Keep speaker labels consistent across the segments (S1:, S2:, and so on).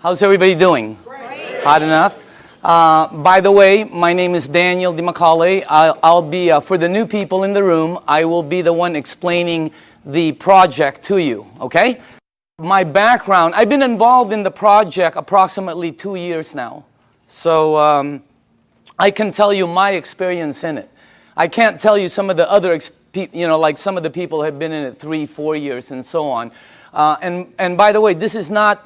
S1: How's everybody doing? Great. Hot enough? By the way, my name is Daniel DiMacaulay. I'll be, for the new people in the room, I will be the one explaining the project to you, okay? My background, I've been involved in the project approximately 2 years now. So I can tell you my experience in it. I can't tell you some of the other, like some of the people have been in it 3-4 years and so on. And by the way, this is not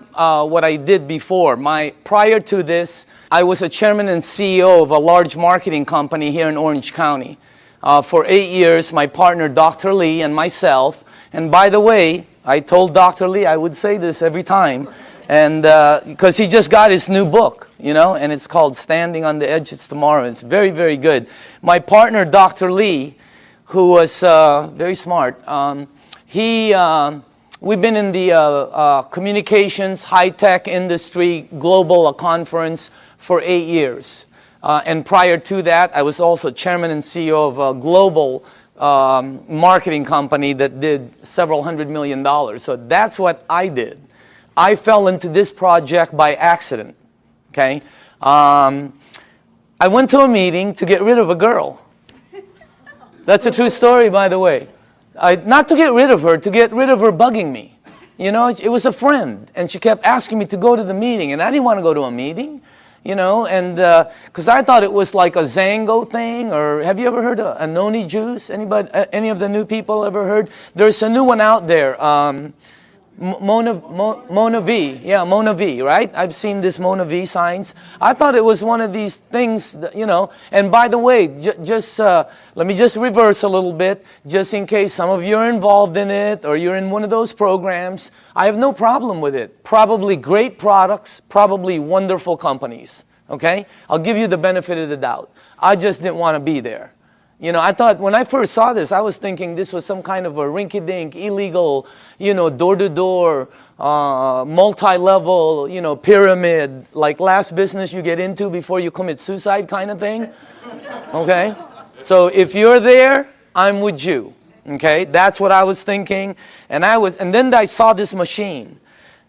S1: what I did before. Prior to this, I was a chairman and CEO of a large marketing company here in Orange County. For 8 years, my partner, Dr. Lee, and myself. And by the way, I told Dr. Lee I would say this every time, and because he just got his new book, and it's called Standing on the Edges Tomorrow. It's very, very good. My partner, Dr. Lee, who was very smart, we've been in the communications, high-tech industry, global conference for 8 years. And prior to that, I was also chairman and CEO of a global marketing company that did several $100 million. So that's what I did. I fell into this project by accident, okay? I went to a meeting to get rid of a girl. That's a true story, by the way. Not to get rid of her, to get rid of her bugging me. It was a friend, and she kept asking me to go to the meeting, and I didn't want to go to a meeting, and because I thought it was like a Zango thing, or have you ever heard of a noni juice? Anybody, any of the new people ever heard? There's a new one out there, Mona V. Yeah, Mona V, right? I've seen this Mona V signs. I thought it was one of these things, that, and by the way, let me just reverse a little bit, just in case some of you are involved in it, or you're in one of those programs. I have no problem with it. Probably great products, probably wonderful companies, okay? I'll give you the benefit of the doubt. I just didn't want to be there. I thought when I first saw this, I was thinking this was some kind of a rinky-dink, illegal, door-to-door, multi-level, pyramid, like last business you get into before you commit suicide kind of thing. Okay? So if you're there, I'm with you. Okay? That's what I was thinking. And then I saw this machine.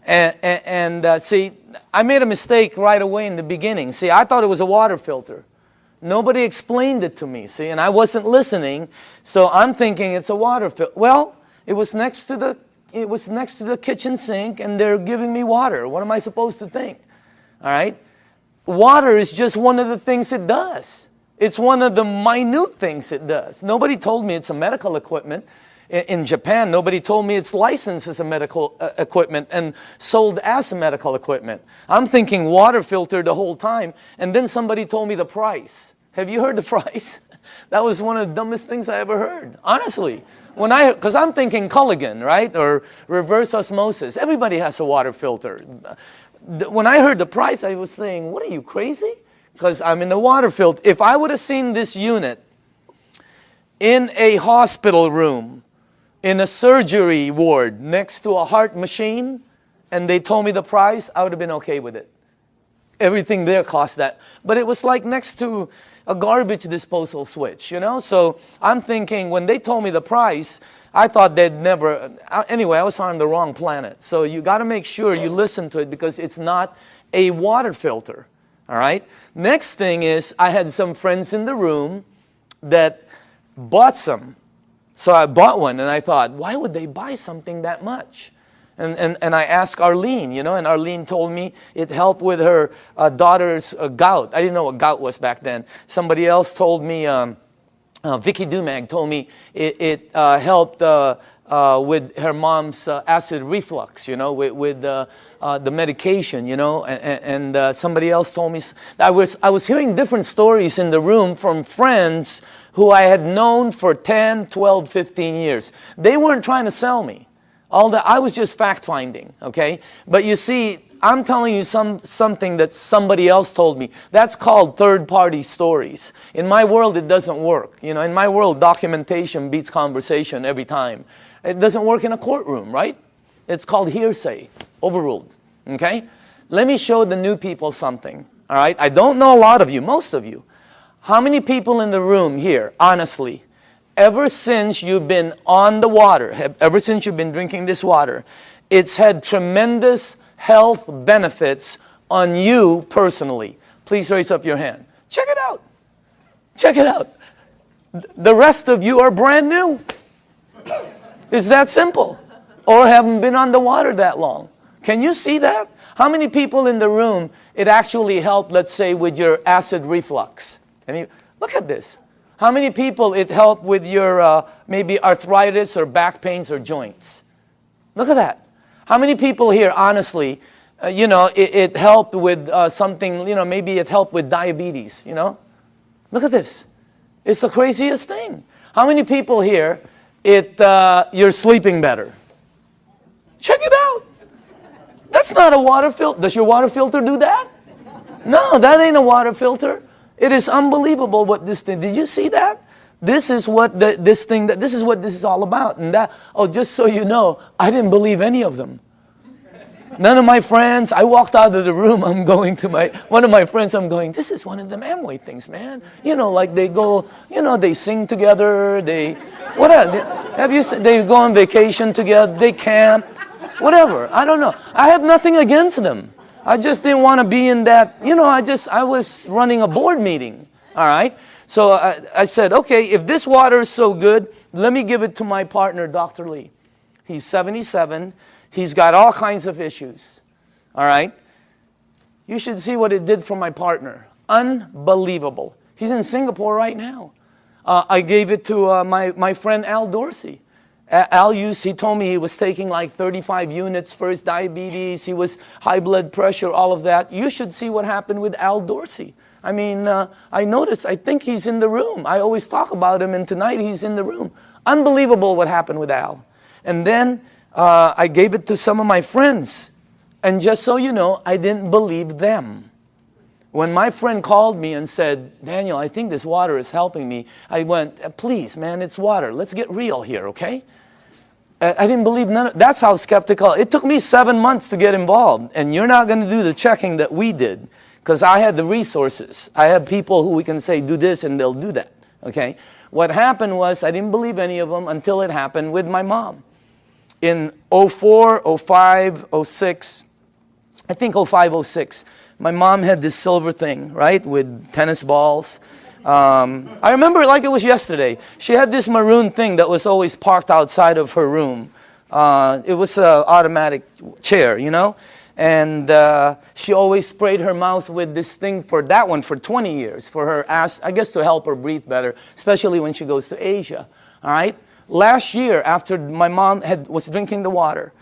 S1: And see, I made a mistake right away in the beginning. See, I thought it was a water filter. Nobody explained it to me, see, and I wasn't listening, so I'm thinking it's a water filter. Well, it was next to the kitchen sink, and they're giving me water. What am I supposed to think? All right? Water is just one of the things it does. It's one of the minute things it does. Nobody told me it's a medical equipment. In Japan, nobody told me it's licensed as a medical equipment and sold as a medical equipment. I'm thinking water filter the whole time, and then somebody told me the price. Have you heard the price? That was one of the dumbest things I ever heard, honestly. Because I'm thinking Kangen, right, or reverse osmosis. Everybody has a water filter. When I heard the price, I was saying, what are you, crazy? Because I'm in the water filter. If I would have seen this unit in a hospital room, in a surgery ward next to a heart machine, and they told me the price, I would have been okay with it. Everything there cost that. But it was like next to a garbage disposal switch, So I'm thinking, when they told me the price, I thought they'd never, anyway, I was on the wrong planet. So you got to make sure you listen to it, because it's not a water filter, all right? Next thing is, I had some friends in the room that bought some. So I bought one, and I thought, why would they buy something that much? And I asked Arlene, and Arlene told me it helped with her daughter's gout. I didn't know what gout was back then. Somebody else told me, Vicky Dumag told me it helped with her mom's acid reflux, with the medication, and somebody else told me. I was hearing different stories in the room from friends who I had known for 10, 12, 15 years. They weren't trying to sell me. I was just fact-finding, okay? But you see, I'm telling you something that somebody else told me. That's called third-party stories. In my world, it doesn't work. In my world, documentation beats conversation every time. It doesn't work in a courtroom, right? It's called hearsay, overruled, okay? Let me show the new people something, all right? I don't know a lot of you, most of you. How many people in the room here, honestly, ever since you've been on the water, ever since you've been drinking this water, it's had tremendous health benefits on you personally? Please raise up your hand. Check it out. Check it out. The rest of you are brand new. It's that simple. Or haven't been on the water that long. Can you see that? How many people in the room, it actually helped, let's say, with your acid reflux? Look at this. How many people it helped with your maybe arthritis or back pains or joints? Look at that. How many people here, honestly, it helped with something, maybe it helped with diabetes, Look at this. It's the craziest thing. How many people here, you're sleeping better? Check it out. That's not a water filter. Does your water filter do that? No, that ain't a water filter. It is unbelievable what this thing, did you see that? This is what this is what this is all about. And just so you know, I didn't believe any of them. None of my friends, I walked out of the room, I'm going to one of my friends, I'm going, this is one of them Amway things, man. Like they go, they sing together, they go on vacation together, they camp, whatever, I don't know. I have nothing against them. I just didn't want to be in that, I was running a board meeting, all right? So I said, okay, if this water is so good, let me give it to my partner, Dr. Lee. He's 77. He's got all kinds of issues, all right? You should see what it did for my partner. Unbelievable. He's in Singapore right now. I gave it to my friend Al Dorsey. He told me he was taking like 35 units for his diabetes. He was high blood pressure, all of that. You should see what happened with Al Dorsey. I mean, I noticed, I think he's in the room. I always talk about him, and tonight he's in the room. Unbelievable what happened with Al. And then I gave it to some of my friends. And just so you know, I didn't believe them. When my friend called me and said, Daniel, I think this water is helping me, I went, please, man, it's water. Let's get real here, okay? I didn't believe none of, that's how skeptical. It took me 7 months to get involved. And you're not going to do the checking that we did. Because I had the resources. I had people who we can say, do this, and they'll do that, okay? What happened was, I didn't believe any of them until it happened with my mom. In 04, 05, 06, I think 05, 06, my mom had this silver thing, right, with tennis balls. I remember it like it was yesterday. She had this maroon thing that was always parked outside of her room. It was an automatic chair, And she always sprayed her mouth with this thing for 20 years, for her ass, I guess to help her breathe better, especially when she goes to Asia, all right? Last year, after my mom was drinking the water,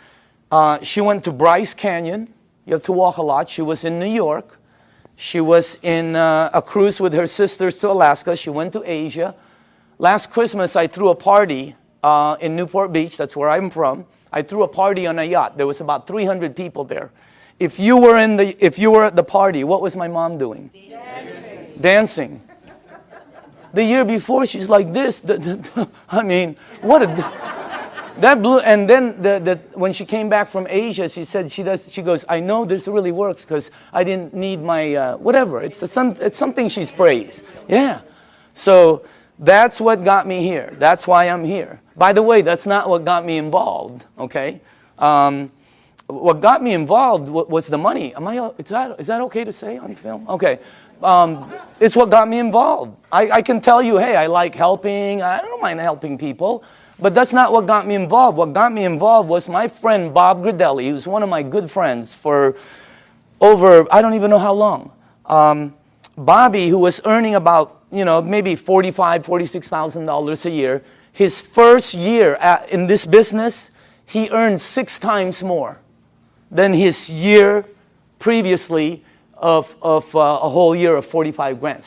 S1: she went to Bryce Canyon. You have to walk a lot. She was in New York. She was in a cruise with her sisters to Alaska. She went to Asia. Last Christmas, I threw a party in Newport Beach. That's where I'm from. I threw a party on a yacht. There was about 300 people there. If you were at the party, what was my mom doing? Dancing. The year before, she's like this. I mean, what a... That blew, and then when she came back from Asia, she said she goes, I know this really works because I didn't need my, whatever. It's something she sprays. Yeah. So that's what got me here. That's why I'm here. By the way, that's not what got me involved, okay? What got me involved was the money. Is that okay to say on film? Okay. It's what got me involved. I can tell you, hey, I like helping. I don't mind helping people. But that's not what got me involved. What got me involved was my friend Bob Gradelli, who's one of my good friends for over, I don't even know how long. Bobby, who was earning about, maybe $45,000, $46,000 a year, his first year in this business, he earned 6 times more than his year previously of a whole year of 45 grand.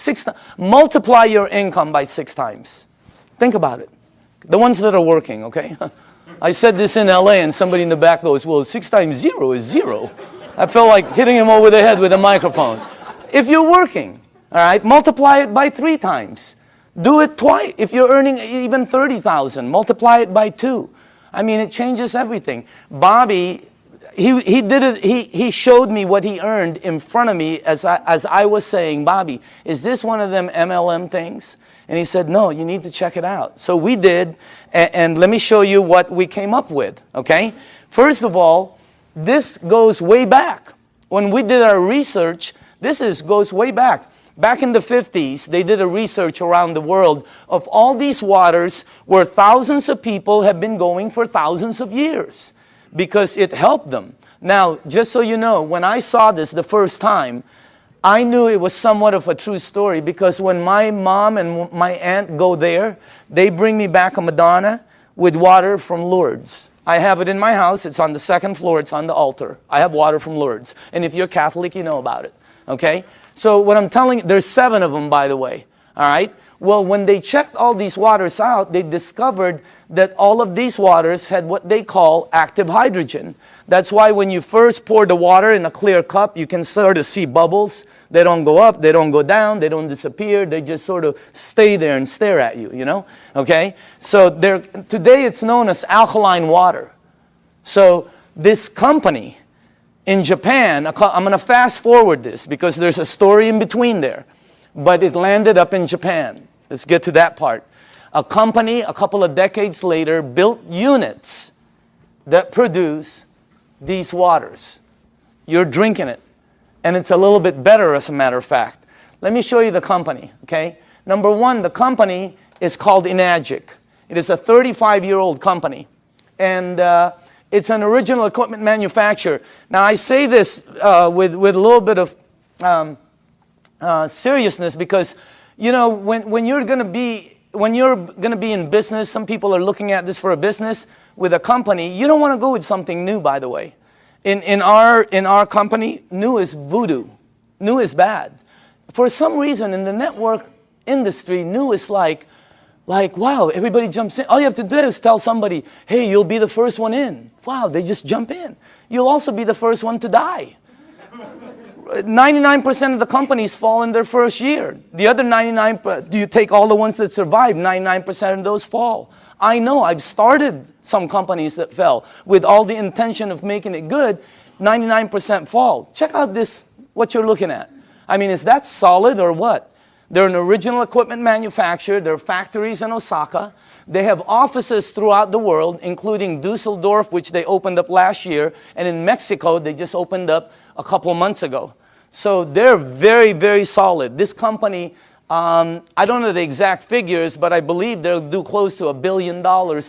S1: Multiply your income by 6 times. Think about it. The ones that are working, okay? I said this in LA and somebody in the back goes, well, 6 times 0 is 0. I felt like hitting him over the head with a microphone. If you're working, all right, multiply it by 3 times. Do it twice. If you're earning even 30,000, multiply it by 2. I mean, it changes everything. Bobby, he did it. He showed me what he earned in front of me as I was saying, Bobby, is this one of them MLM things? And he said, no, you need to check it out. So we did, and let me show you what we came up with, okay? First of all, this goes way back. When we did our research, goes way back. Back in the 50s, they did a research around the world of all these waters where thousands of people have been going for thousands of years because it helped them. Now, just so you know, when I saw this the first time, I knew it was somewhat of a true story because when my mom and my aunt go there, they bring me back a Madonna with water from Lourdes. I have it in my house. It's on the second floor. It's on the altar. I have water from Lourdes. And if you're Catholic, you know about it. Okay? So what I'm telling you, there's 7 of them, by the way. All right? Well, when they checked all these waters out, they discovered that all of these waters had what they call active hydrogen. That's why when you first pour the water in a clear cup, you can sort of see bubbles. They don't go up, they don't go down, they don't disappear. They just sort of stay there and stare at you, you know? Okay? So today it's known as alkaline water. So this company in Japan, I'm going to fast forward this because there's a story in between there. But it landed up in Japan. Let's get to that part. A company, a couple of decades later, built units that produce these waters. You're drinking it. And it's a little bit better, as a matter of fact. Let me show you the company, okay? Number 1, the company is called Enagic. It is a 35-year-old company. And it's an original equipment manufacturer. Now, I say this with a little bit of seriousness because, you know, when you're going to be in business, some people are looking at this for a business with a company. You don't want to go with something new, by the way. In our company, new is voodoo. New is bad. For some reason, in the network industry, new is like, wow, everybody jumps in. All you have to do is tell somebody, hey, you'll be the first one in. Wow, they just jump in. You'll also be the first one to die. 99% of the companies fall in their first year. The other 99%, do you take all the ones that survive, 99% of those fall. I know, I've started some companies that fell with all the intention of making it good. 99% fall. Check out this, what you're looking at. I mean, is that solid or what? They're an original equipment manufacturer. There are factories in Osaka. They have offices throughout the world, including Dusseldorf, which they opened up last year. And in Mexico, they just opened up a couple of months ago. So they're very, very solid. This company, I don't know the exact figures, but I believe they'll do close to $1 billion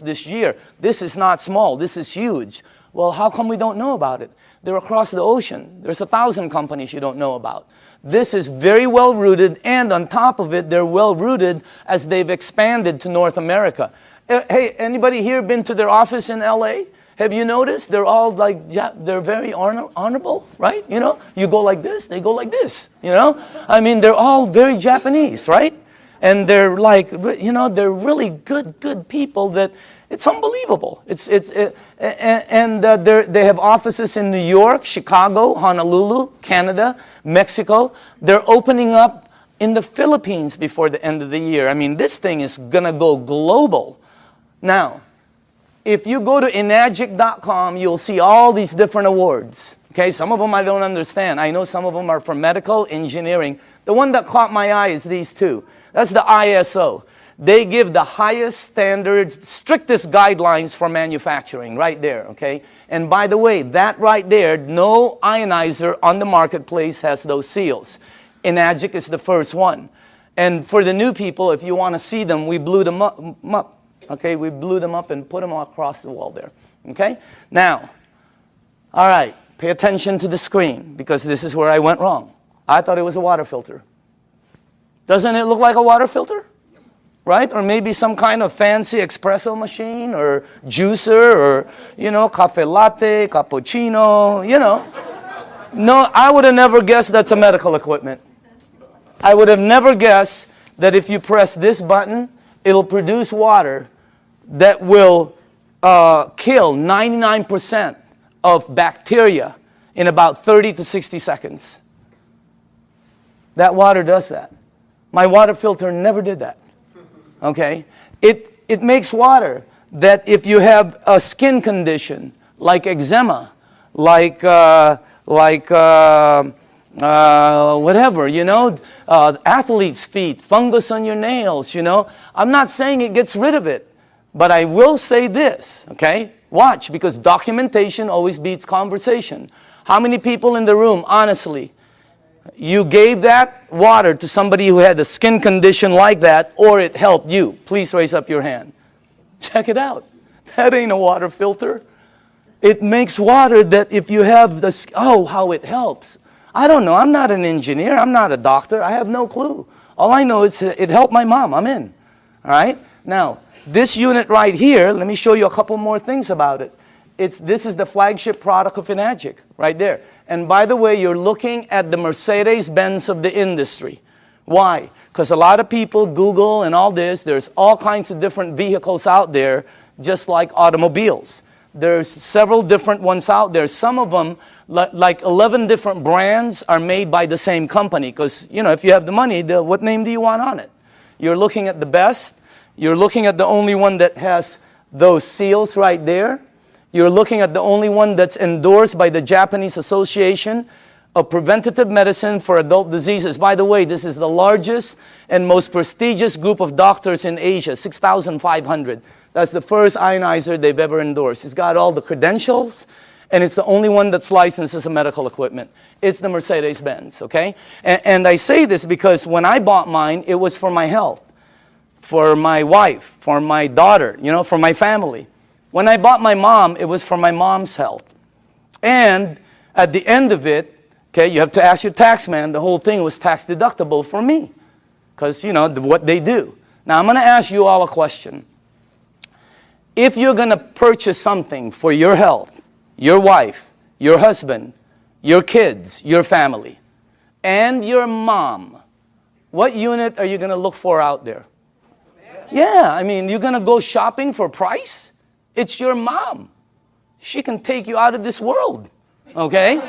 S1: this year. This is not small. This is huge. Well, how come we don't know about it? They're across the ocean. There's 1,000 companies you don't know about. This is very well rooted, and on top of it, they're well rooted as they've expanded to North America. Hey, anybody here been to their office in LA? Have you noticed? They're all like, they're very honorable, right? You know, you go like this, they go like this, you know? I mean, they're all very Japanese, right? And they're like, you know, they're really good people that it's unbelievable. They have offices in New York, Chicago, Honolulu, Canada, Mexico. They're opening up in the Philippines before the end of the year. I mean, this thing is going to go global. Now, if you go to Enagic.com, you'll see all these different awards. Okay, some of them I don't understand. I know some of them are for medical, engineering. The one that caught my eye is these two. That's the ISO. They give the highest standards, strictest guidelines for manufacturing right there, okay? And by the way, that right there, no ionizer on the marketplace has those seals. Enagic is the first one. And for the new people, if you want to see them, we blew them up. Okay, we blew them up and put them across the wall there. Okay? Now, all right, pay attention to the screen because this is where I went wrong. I thought it was a water filter. Doesn't it look like a water filter? Right? Or maybe some kind of fancy espresso machine or juicer or, you know, cafe latte, cappuccino, you know. No, I would have never guessed that's a medical equipment. I would have never guessed that if you press this button, it'll produce water that will kill 99% of bacteria in about 30 to 60 seconds. That water does that. My water filter never did that. Okay? It makes water that if you have a skin condition like eczema, like whatever, you know, athlete's feet, fungus on your nails, you know. I'm not saying it gets rid of it, but I will say this, okay? Watch, because documentation always beats conversation. How many people in the room, honestly, you gave that water to somebody who had a skin condition like that, or it helped you? Please raise up your hand. Check it out. That ain't a water filter. It makes water that if you have this, oh, how it helps. I don't know. I'm not an engineer. I'm not a doctor. I have no clue. All I know is it helped my mom. I'm in. All right? Now, this unit right here, let me show you a couple more things about it. This is the flagship product of Enagic, right there. And by the way, you're looking at the Mercedes-Benz of the industry. Why? Because a lot of people Google and all this. There's all kinds of different vehicles out there, just like automobiles. There's several different ones out there. Some of them, like 11 different brands, are made by the same company. Because, you know, if you have the money, what name do you want on it? You're looking at the best. You're looking at the only one that has those seals right there. You're looking at the only one that's endorsed by the Japanese Association of Preventative Medicine for Adult Diseases. By the way, this is the largest and most prestigious group of doctors in Asia, 6,500. That's the first ionizer they've ever endorsed. It's got all the credentials, and it's the only one that's licensed as a medical equipment. It's the Mercedes-Benz, okay? And I say this because when I bought mine, it was for my health, for my wife, for my daughter, you know, for my family. When I bought my mom, it was for my mom's health. And at the end of it, okay, you have to ask your tax man, the whole thing was tax deductible for me. Because, you know, what they do. Now, I'm going to ask you all a question. If you're going to purchase something for your health, your wife, your husband, your kids, your family, and your mom, what unit are you going to look for out there? Yeah, I mean, you're going to go shopping for price? It's your mom. She can take you out of this world, okay?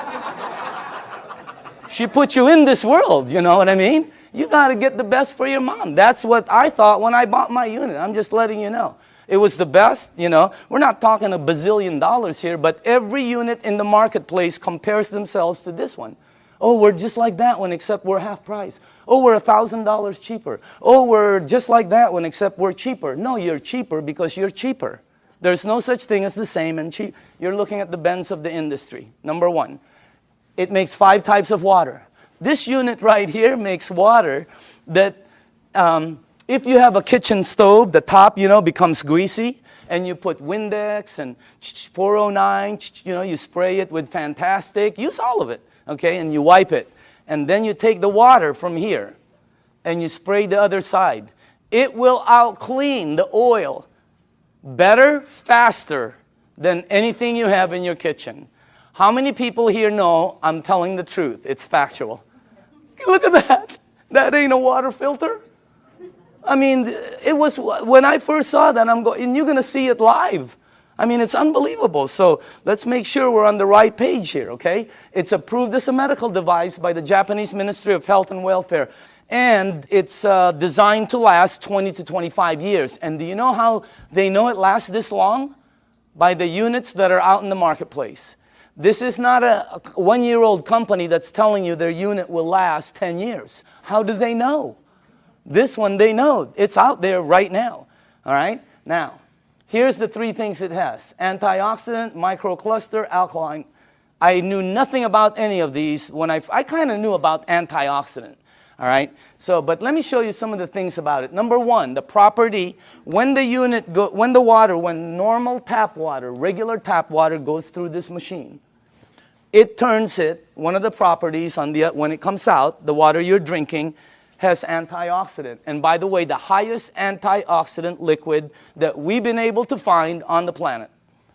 S1: She put you in this world, you know what I mean? You got to get the best for your mom. That's what I thought when I bought my unit. I'm just letting you know. It was the best, you know. We're not talking $1 bazillion here, but every unit in the marketplace compares themselves to this one. Oh, we're just like that one, except we're half price. Oh, we're $1,000 cheaper. Oh, we're just like that one, except we're cheaper. No, you're cheaper because you're cheaper. There's no such thing as the same and cheap. You're looking at the Benz of the industry. Number one, it makes 5 types of water. This unit right here makes water that if you have a kitchen stove, the top, you know, becomes greasy, and you put Windex and 409, you know, you spray it with Fantastic. Use all of it, okay, and you wipe it. And then you take the water from here, and you spray the other side. It will out-clean the oil better, faster than anything you have in your kitchen. How many people here know I'm telling the truth? It's factual. Look at that. That ain't a water filter. I mean, it was, when I first saw that, I'm going, and you're going to see it live. I mean, it's unbelievable. So let's make sure we're on the right page here, okay? It's approved as a medical device by the Japanese Ministry of Health and Welfare. And it's designed to last 20 to 25 years. And do you know how they know it lasts this long? By the units that are out in the marketplace. This is not a one-year-old company that's telling you their unit will last 10 years. How do they know? This one, they know. It's out there right now. All right? Now, here's the 3 things it has. Antioxidant, microcluster, alkaline. I knew nothing about any of these. When I kind of knew about antioxidant. All right? So, but let me show you some of the things about it. Number 1, the property, when normal tap water, regular tap water goes through this machine, it turns it, one of the properties when it comes out, the water you're drinking has antioxidant. And by the way, the highest antioxidant liquid that we've been able to find on the planet.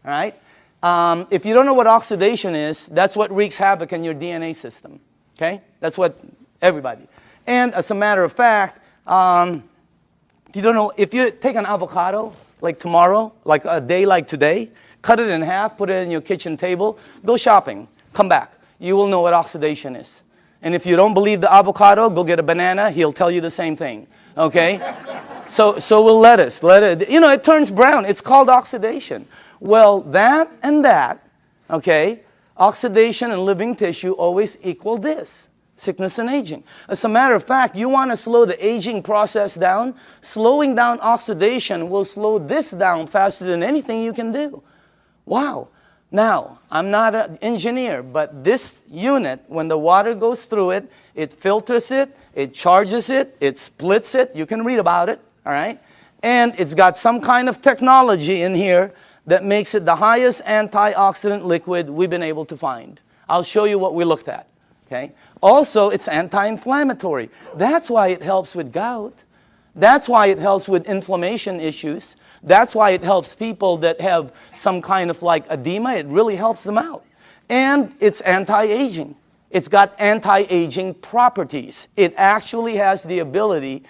S1: All right? If you don't know what oxidation is, that's what wreaks havoc in your DNA system. Okay? That's what everybody. And as a matter of fact, you don't know, if you take an avocado, like tomorrow, like a day like today, cut it in half, put it in your kitchen table, go shopping, come back. You will know what oxidation is. And if you don't believe the avocado, go get a banana, he'll tell you the same thing, okay? So will lettuce, you know, it turns brown. It's called oxidation. Well, that and that, okay, oxidation and living tissue always equal this. Sickness and aging. As a matter of fact, you want to slow the aging process down, slowing down oxidation will slow this down faster than anything you can do. Wow. Now, I'm not an engineer, but this unit, when the water goes through it, it filters it, it charges it, it splits it. You can read about it, all right? And it's got some kind of technology in here that makes it the highest antioxidant liquid we've been able to find. I'll show you what we looked at, okay? Also, it's anti-inflammatory. That's why it helps with gout. That's why it helps with inflammation issues. That's why it helps people that have some kind of like edema. It really helps them out. And it's anti-aging. It's got anti-aging properties. It actually has the ability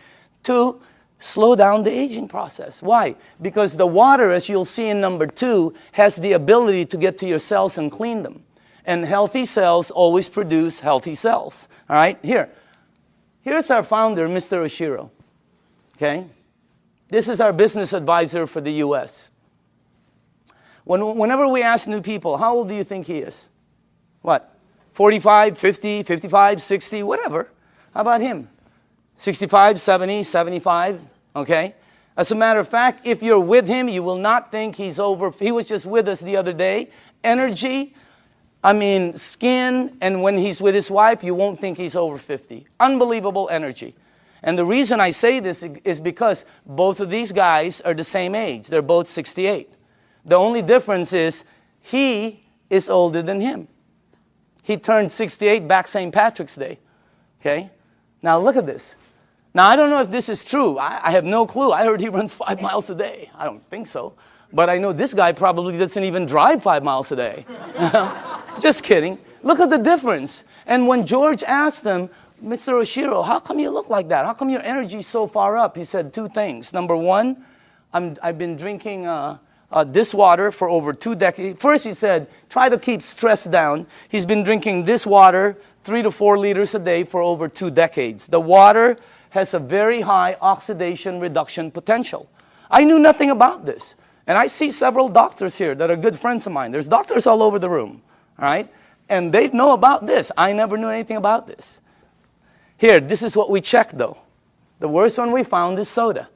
S1: to slow down the aging process. Why? Because the water, as you'll see in number 2, has the ability to get to your cells and clean them. And healthy cells always produce healthy cells. All right? Here's our founder, Mr. Oshiro. Okay? This is our business advisor for the U.S. Whenever we ask new people, how old do you think he is? What? 45, 50, 55, 60, whatever. How about him? 65, 70, 75, okay? As a matter of fact, if you're with him, you will not think he's over. He was just with us the other day. Energy, skin, and when he's with his wife, you won't think he's over 50. Unbelievable energy. And the reason I say this is because both of these guys are the same age. They're both 68. The only difference is he is older than him. He turned 68 back St. Patrick's Day. Okay? Now look at this. Now I don't know if this is true. I have no clue. I heard he runs 5 miles a day. I don't think so. But I know this guy probably doesn't even drive 5 miles a day. Just kidding. Look at the difference. And when George asked him, Mr. Oshiro, how come you look like that? How come your energy is so far up? He said 2 things. Number 1, I've been drinking this water for over 2 decades. First, he said, try to keep stress down. He's been drinking this water 3 to 4 liters a day for over 2 decades. The water has a very high oxidation reduction potential. I knew nothing about this. And I see several doctors here that are good friends of mine. There's doctors all over the room, all right? And they know about this. I never knew anything about this. Here, this is what we checked, though. The worst one we found is soda.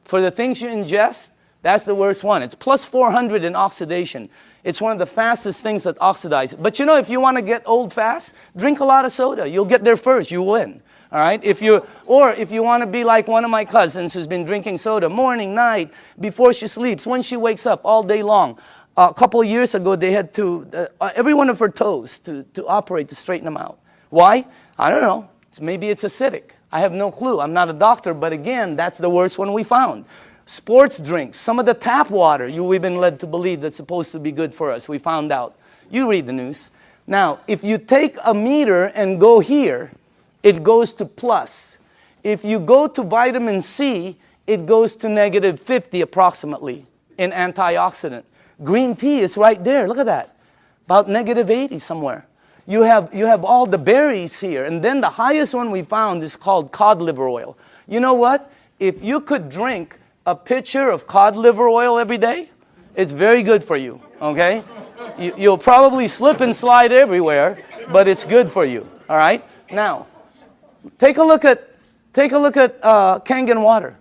S1: For the things you ingest, that's the worst one. It's plus 400 in oxidation. It's one of the fastest things that oxidize. But you know, if you want to get old fast, drink a lot of soda. You'll get there first. You win. All right? If you want to be like one of my cousins who's been drinking soda morning, night, before she sleeps, when she wakes up, all day long. A couple of years ago, they had to, every one of her toes to operate to straighten them out. Why? I don't know. Maybe it's acidic. I have no clue. I'm not a doctor, but again, that's the worst one we found. Sports drinks, some of the tap water we've been led to believe that's supposed to be good for us. We found out. You read the news. Now, if you take a meter and go here, it goes to plus. If you go to vitamin C, it goes to negative 50 approximately in antioxidant. Green tea is right there. Look at that. About negative 80 somewhere. You have all the berries here. And then the highest one we found is called cod liver oil. You know what? If you could drink a pitcher of cod liver oil every day, it's very good for you, okay? You'll probably slip and slide everywhere, but it's good for you, all right? Now, take a look at Kangen water.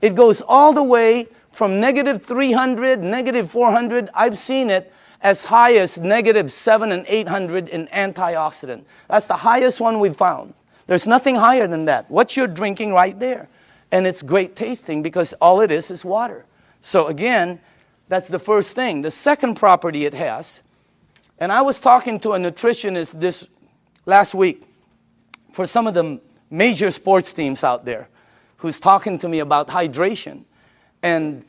S1: It goes all the way from negative 300, negative 400. I've seen it as high as negative 700 and 800 in antioxidant. That's the highest one we've found. There's nothing higher than that. What you're drinking right there. And it's great tasting because all it is water. So again, that's the first thing. The second property it has, and I was talking to a nutritionist this last week for some of the major sports teams out there who's talking to me about hydration. And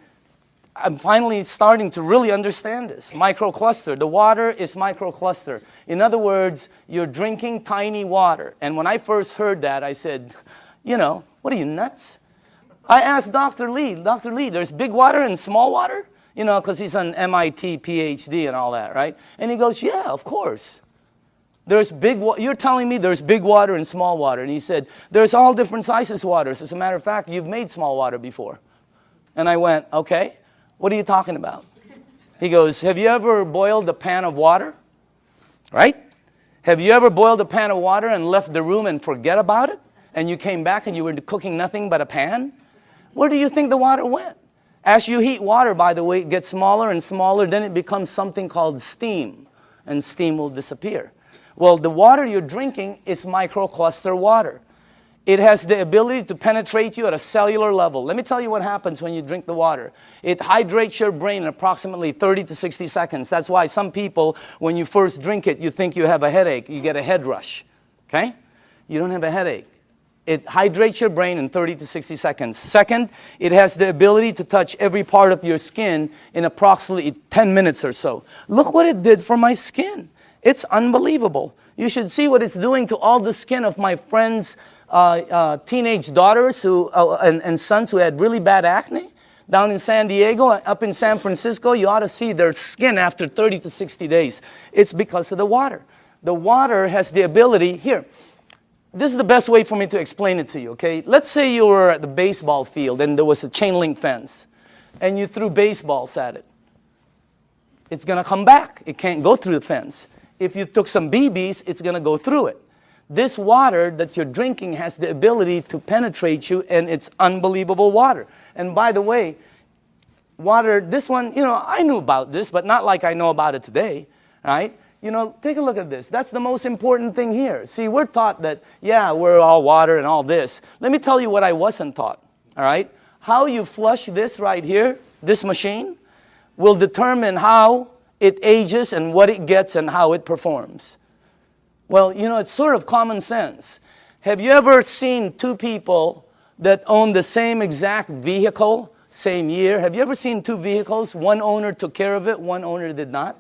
S1: I'm finally starting to really understand this. Microcluster. The water is microcluster. In other words, you're drinking tiny water. And when I first heard that, I said, you know, what are you, nuts? I asked Dr. Lee, there's big water and small water? You know, because he's an MIT PhD and all that, right? And he goes, yeah, of course. You're telling me there's big water and small water. And he said, there's all different sizes waters. As a matter of fact, you've made small water before. And I went, okay. What are you talking about? He goes, have you ever boiled a pan of water? Right? Have you ever boiled a pan of water and left the room and forget about it? And you came back and you were cooking nothing but a pan? Where do you think the water went? As you heat water, by the way, it gets smaller and smaller, then it becomes something called steam, and steam will disappear. Well, the water you're drinking is microcluster water. It has the ability to penetrate you at a cellular level. Let me tell you what happens when you drink the water. It hydrates your brain in approximately 30 to 60 seconds. That's why some people, when you first drink it, you think you have a headache. You get a head rush, okay? You don't have a headache. It hydrates your brain in 30 to 60 seconds. Second, it has the ability to touch every part of your skin in approximately 10 minutes or so. Look what it did for my skin. It's unbelievable. You should see what it's doing to all the skin of my friends' teenage daughters and sons who had really bad acne. Down in San Diego, up in San Francisco, you ought to see their skin after 30 to 60 days. It's because of the water. The water has the ability, here, this is the best way for me to explain it to you, okay? Let's say you were at the baseball field and there was a chain link fence and you threw baseballs at it. It's going to come back. It can't go through the fence. If you took some BBs, it's going to go through it. This water that you're drinking has the ability to penetrate you, and it's unbelievable water. And by the way, water, this one, you know, I knew about this, but not like I know about it today, right? You know, take a look at this. That's the most important thing here. See, we're taught that, yeah, we're all water and all this. Let me tell you what I wasn't taught, all right? How you flush this right here, this machine, will determine how it ages and what it gets and how it performs. Well, you know, it's sort of common sense. Have you ever seen two people that own the same exact vehicle, same year? Have you ever seen two vehicles? One owner took care of it, one owner did not.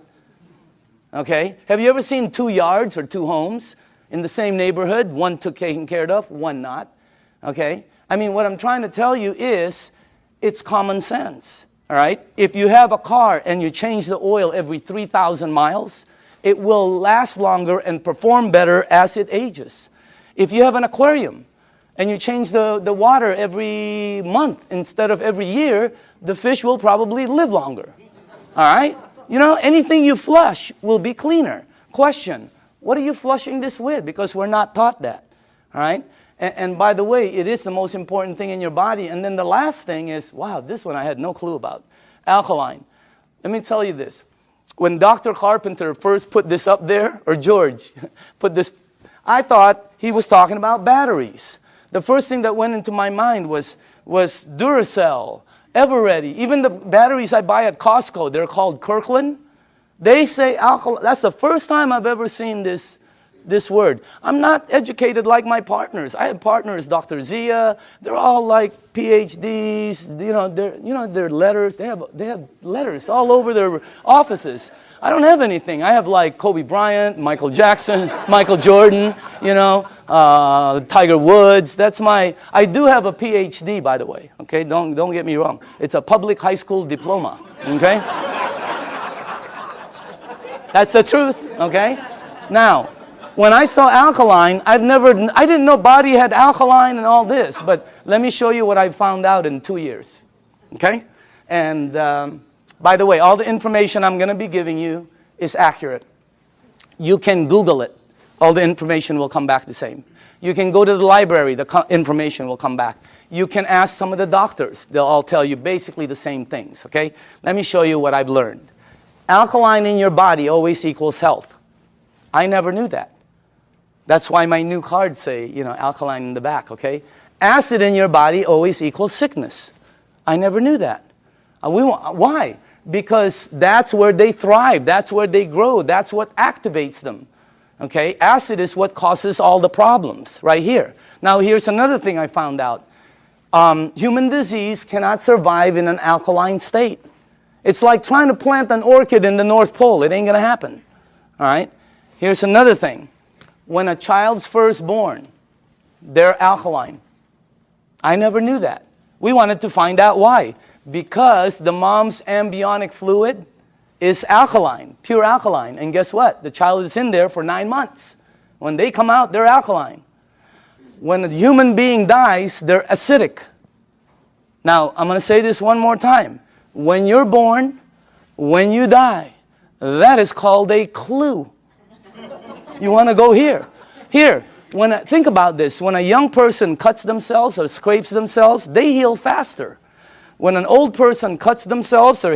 S1: Okay? Have you ever seen two yards or two homes in the same neighborhood? One took taken care of, one not. Okay? I mean, what I'm trying to tell you is it's common sense. All right? If you have a car and you change the oil every 3,000 miles, it will last longer and perform better as it ages. If you have an aquarium and you change the water every month instead of every year, the fish will probably live longer. All right? You know, anything you flush will be cleaner. Question, what are you flushing this with? Because we're not taught that. All right? And by the way, it is the most important thing in your body. And then the last thing is, wow, this one I had no clue about. Alkaline. Let me tell you this. When Dr. Carpenter first put this up there, or George put this, I thought he was talking about batteries. The first thing that went into my mind was Duracell, Eveready. Even the batteries I buy at Costco, they're called Kirkland. They say alkaline. That's the first time I've ever seen this word. I'm not educated like my partners. I have partners, Dr. Zia. They're all like PhDs. You know, their letters. They have letters all over their offices. I don't have anything. I have like Kobe Bryant, Michael Jackson, Michael Jordan. You know, Tiger Woods. That's my. I do have a PhD, by the way. Okay, don't get me wrong. It's a public high school diploma. Okay, that's the truth. Okay, now. When I saw alkaline, I didn't know body had alkaline and all this, but let me show you what I found out in 2 years, okay? And by the way, all the information I'm going to be giving you is accurate. You can Google it. All the information will come back the same. You can go to the library. The information will come back. You can ask some of the doctors. They'll all tell you basically the same things, okay? Let me show you what I've learned. Alkaline in your body always equals health. I never knew that. That's why my new cards say, you know, alkaline in the back, okay? Acid in your body always equals sickness. I never knew that. Why? Because that's where they thrive. That's where they grow. That's what activates them, okay? Acid is what causes all the problems right here. Now, here's another thing I found out. Human disease cannot survive in an alkaline state. It's like trying to plant an orchid in the North Pole. It ain't going to happen, all right? Here's another thing. When a child's first born, they're alkaline. I never knew that. We wanted to find out why. Because the mom's amniotic fluid is alkaline, pure alkaline. And guess what? The child is in there for 9 months. When they come out, they're alkaline. When a human being dies, they're acidic. Now, I'm going to say this one more time. When you're born, when you die, that is called a clue. You want to go here. Here, think about this. When a young person cuts themselves or scrapes themselves, they heal faster. When an old person cuts themselves or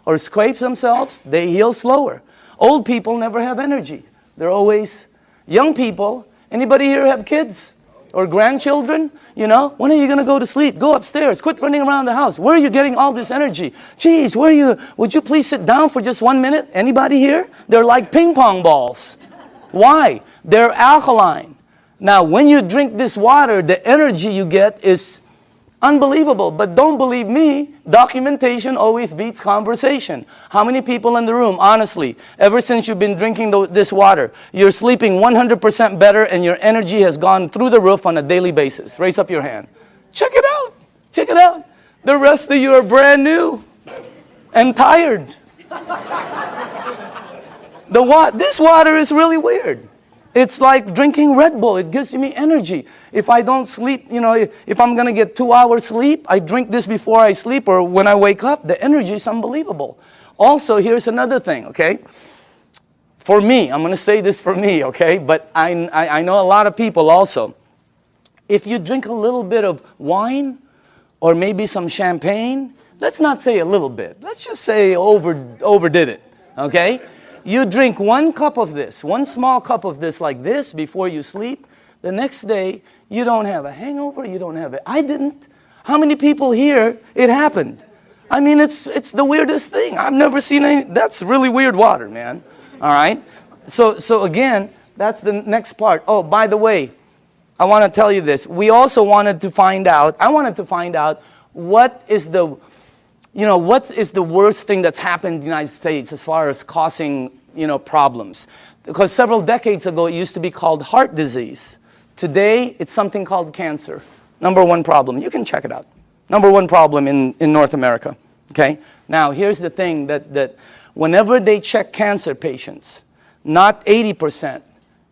S1: or scrapes themselves, they heal slower. Old people never have energy. They're always young people. Anybody here have kids or grandchildren? When are you going to go to sleep? Go upstairs. Quit running around the house. Where are you getting all this energy? Geez, would you please sit down for just 1 minute? Anybody here? They're like ping pong balls. Why? They're alkaline. Now, when you drink this water, the energy you get is unbelievable. But don't believe me, documentation always beats conversation. How many people in the room, honestly, ever since you've been drinking this water, you're sleeping 100% better and your energy has gone through the roof on a daily basis? Raise up your hand. Check it out. Check it out. The rest of you are brand new and tired. This water is really weird. It's like drinking Red Bull. It gives me energy. If I don't sleep, if I'm going to get 2 hours sleep, I drink this before I sleep or when I wake up. The energy is unbelievable. Also, here's another thing, okay? For me, I'm going to say this for me, okay? But I know a lot of people also. If you drink a little bit of wine or maybe some champagne, let's not say a little bit. Let's just say overdid it, okay? You drink 1 cup of this, 1 small cup of this like this before you sleep. The next day, you don't have a hangover, you don't have it. I didn't. How many people here, it happened? I mean, it's the weirdest thing. I've never seen any. That's really weird water, man. All right? So again, that's the next part. Oh, by the way, I want to tell you this. I wanted to find out what is the worst thing that's happened in the United States as far as causing, problems? Because several decades ago, it used to be called heart disease. Today, it's something called cancer. Number 1 problem. You can check it out. Number 1 problem in North America. Okay? Now, here's the thing that whenever they check cancer patients, not 80%,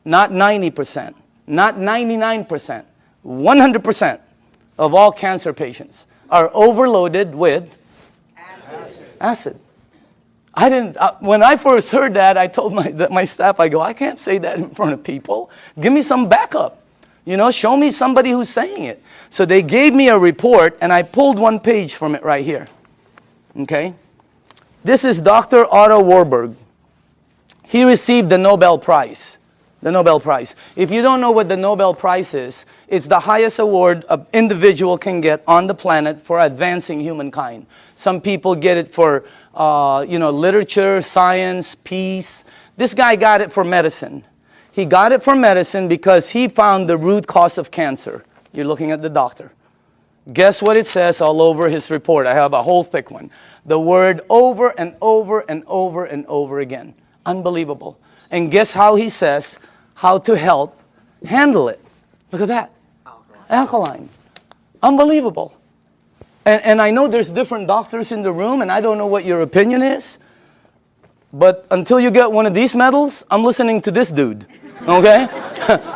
S1: not 90%, not 99%, 100% of all cancer patients are overloaded with acid. I didn't. When I first heard that, I told my staff, I can't say that in front of people. Give me some backup. Show me somebody who's saying it. So they gave me a report, and I pulled 1 page from it right here. Okay? This is Dr. Otto Warburg. He received the Nobel Prize. The Nobel Prize. If you don't know what the Nobel Prize is, it's the highest award an individual can get on the planet for advancing humankind. Some people get it for, literature, science, peace. This guy got it for medicine. He got it for medicine because he found the root cause of cancer. You're looking at the doctor. Guess what it says all over his report? I have a whole thick one. The word over and over and over and over again. Unbelievable. And guess how he says how to help handle it. Look at that. Alkaline. Unbelievable. And I know there's different doctors in the room, and I don't know what your opinion is. But until you get one of these medals, I'm listening to this dude. Okay?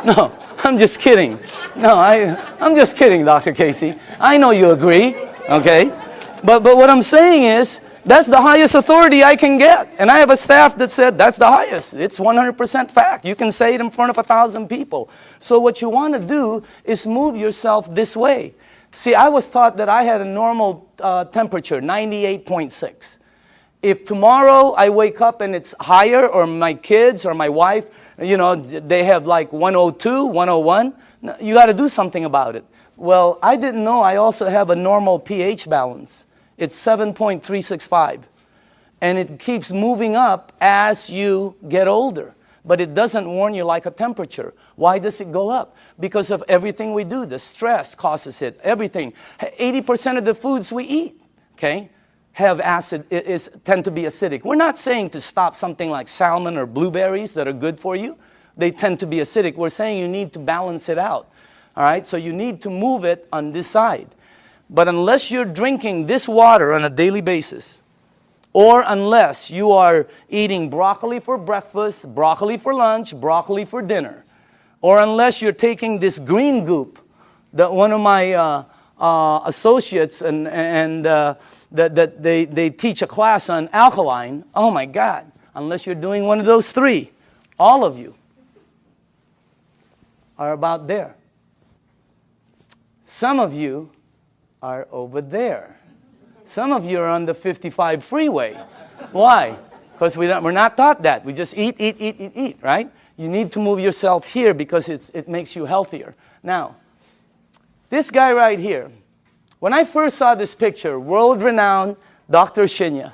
S1: No, I'm just kidding. No, I'm just kidding, Dr. Casey. I know you agree. Okay? But what I'm saying is, that's the highest authority I can get. And I have a staff that said that's the highest. It's 100% fact. You can say it in front of 1,000 people. So what you want to do is move yourself this way. See, I was taught that I had a normal temperature, 98.6. If tomorrow I wake up and it's higher, or my kids or my wife, they have like 102, 101, you got to do something about it. Well, I didn't know I also have a normal pH balance. It's 7.365. And it keeps moving up as you get older. But it doesn't warn you like a temperature. Why does it go up? Because of everything we do. The stress causes it. Everything. 80% of the foods we eat, okay, have acid, tend to be acidic. We're not saying to stop something like salmon or blueberries that are good for you. They tend to be acidic. We're saying you need to balance it out. All right? So you need to move it on this side. But unless you're drinking this water on a daily basis, or unless you are eating broccoli for breakfast, broccoli for lunch, broccoli for dinner, or unless you're taking this green goop that one of my associates that they teach a class on alkaline, oh my God, unless you're doing one of those 3, all of you are about there. Some of you are over there. Some of you are on the 55 freeway. Why? Because we're not taught that. We just eat, right? You need to move yourself here because it makes you healthier. Now, this guy right here, when I first saw this picture, world-renowned Dr. Shinya,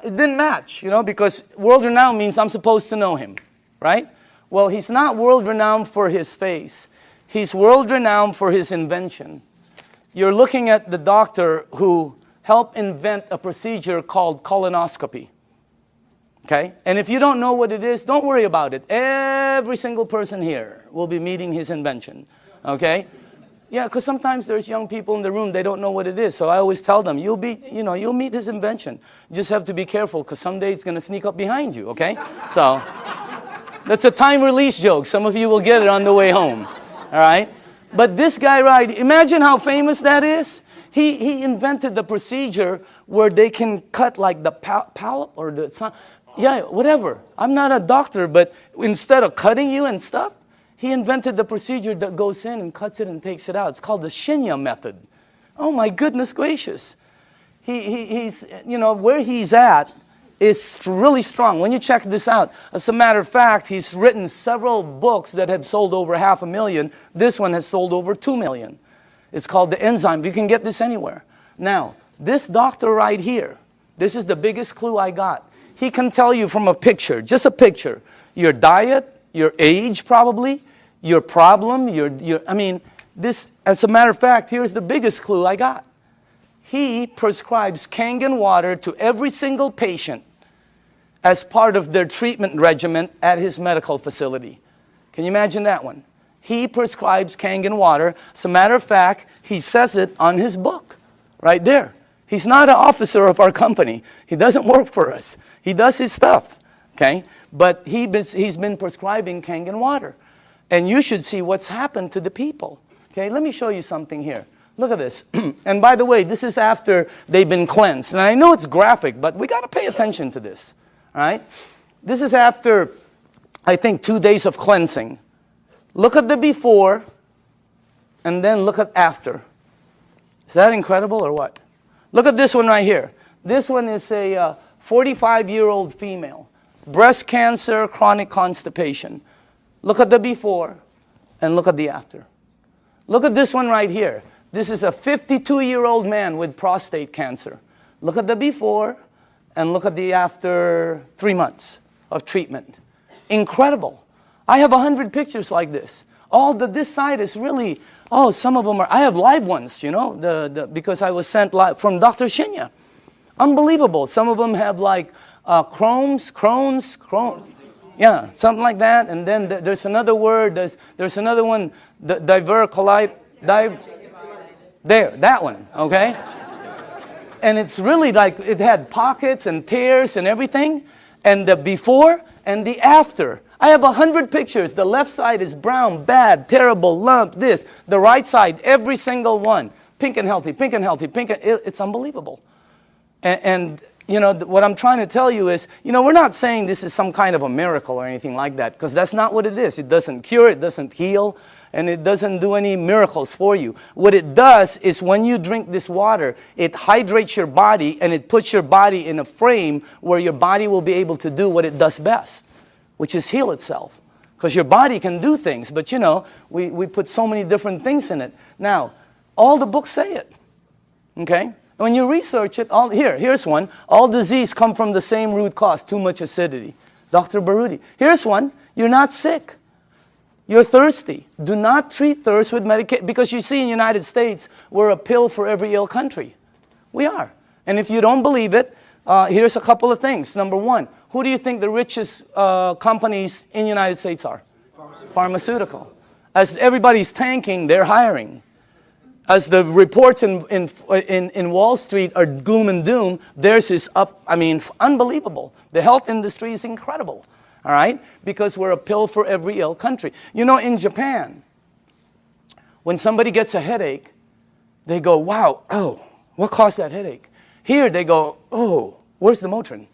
S1: it didn't match, because world-renowned means I'm supposed to know him, right? Well, he's not world-renowned for his face. He's world-renowned for his invention. You're looking at the doctor who helped invent a procedure called colonoscopy. Okay? And if you don't know what it is, don't worry about it. Every single person here will be meeting his invention. Okay? Yeah, because sometimes there's young people in the room, they don't know what it is. So I always tell them, you'll meet his invention. You just have to be careful because someday it's going to sneak up behind you, okay? So that's a time release joke. Some of you will get it on the way home. All right? But this guy, right, imagine how famous that is. He invented the procedure where they can cut like the polyp or the, yeah, whatever. I'm not a doctor, but instead of cutting you and stuff, he invented the procedure that goes in and cuts it and takes it out. It's called the Shinya method. Oh my goodness gracious. He's, where he's at is really strong. When you check this out, as a matter of fact, he's written several books that have sold over 500,000. This one has sold over 2 million. It's called the enzyme. You can get this anywhere. Now, this doctor right here, this is the biggest clue I got. He can tell you from a picture, just a picture, your diet, your age probably, your problem, this, as a matter of fact, here's the biggest clue I got. He prescribes Kangen water to every single patient as part of their treatment regimen at his medical facility. Can you imagine that one? He prescribes Kangen water. As a matter of fact, he says it on his book, right there. He's not an officer of our company. He doesn't work for us. He does his stuff, okay? But he's been prescribing Kangen water. And you should see what's happened to the people. Okay, let me show you something here. Look at this. And by the way, this is after they've been cleansed. And I know it's graphic, but we got to pay attention to this. All right? This is after, I think, 2 days of cleansing. Look at the before, and then look at after. Is that incredible or what? Look at this one right here. This one is a 45-year-old female. Breast cancer, chronic constipation. Look at the before, and look at the after. Look at this one right here. This is a 52-year-old man with prostate cancer. Look at the before, and look at the after 3 months of treatment. Incredible. I have 100 pictures like this. This side is really, some of them are, I have live ones, because I was sent live from Dr. Shinya. Unbelievable. Some of them have like Crohn's. Yeah, something like that. And then there's another word, there's another one, diverticulite, there, that one, okay? And it's really like, it had pockets and tears and everything. And the before and the after. I have 100 pictures. The left side is brown, bad, terrible, lump, this. The right side, every single one. Pink and healthy, pink and healthy, it's unbelievable. And what I'm trying to tell you is, we're not saying this is some kind of a miracle or anything like that, because that's not what it is. It doesn't cure, it doesn't heal, and it doesn't do any miracles for you. What it does is when you drink this water, it hydrates your body, and it puts your body in a frame where your body will be able to do what it does best, which is heal itself. Because your body can do things, but we put so many different things in it. Now, all the books say it, okay? When you research it, here's one. All disease come from the same root cause, too much acidity. Dr. Baruti. Here's one. You're not sick. You're thirsty. Do not treat thirst with medication. Because you see in the United States, we're a pill for every ill country. We are. And if you don't believe it, here's a couple of things. Number one, who do you think the richest companies in the United States are? Pharmaceutical. As everybody's tanking, they're hiring. As the reports in Wall Street are gloom and doom, theirs is up, unbelievable. The health industry is incredible, all right? Because we're a pill for every ill country. In Japan, when somebody gets a headache, they go, wow, what caused that headache? Here they go, where's the Motrin?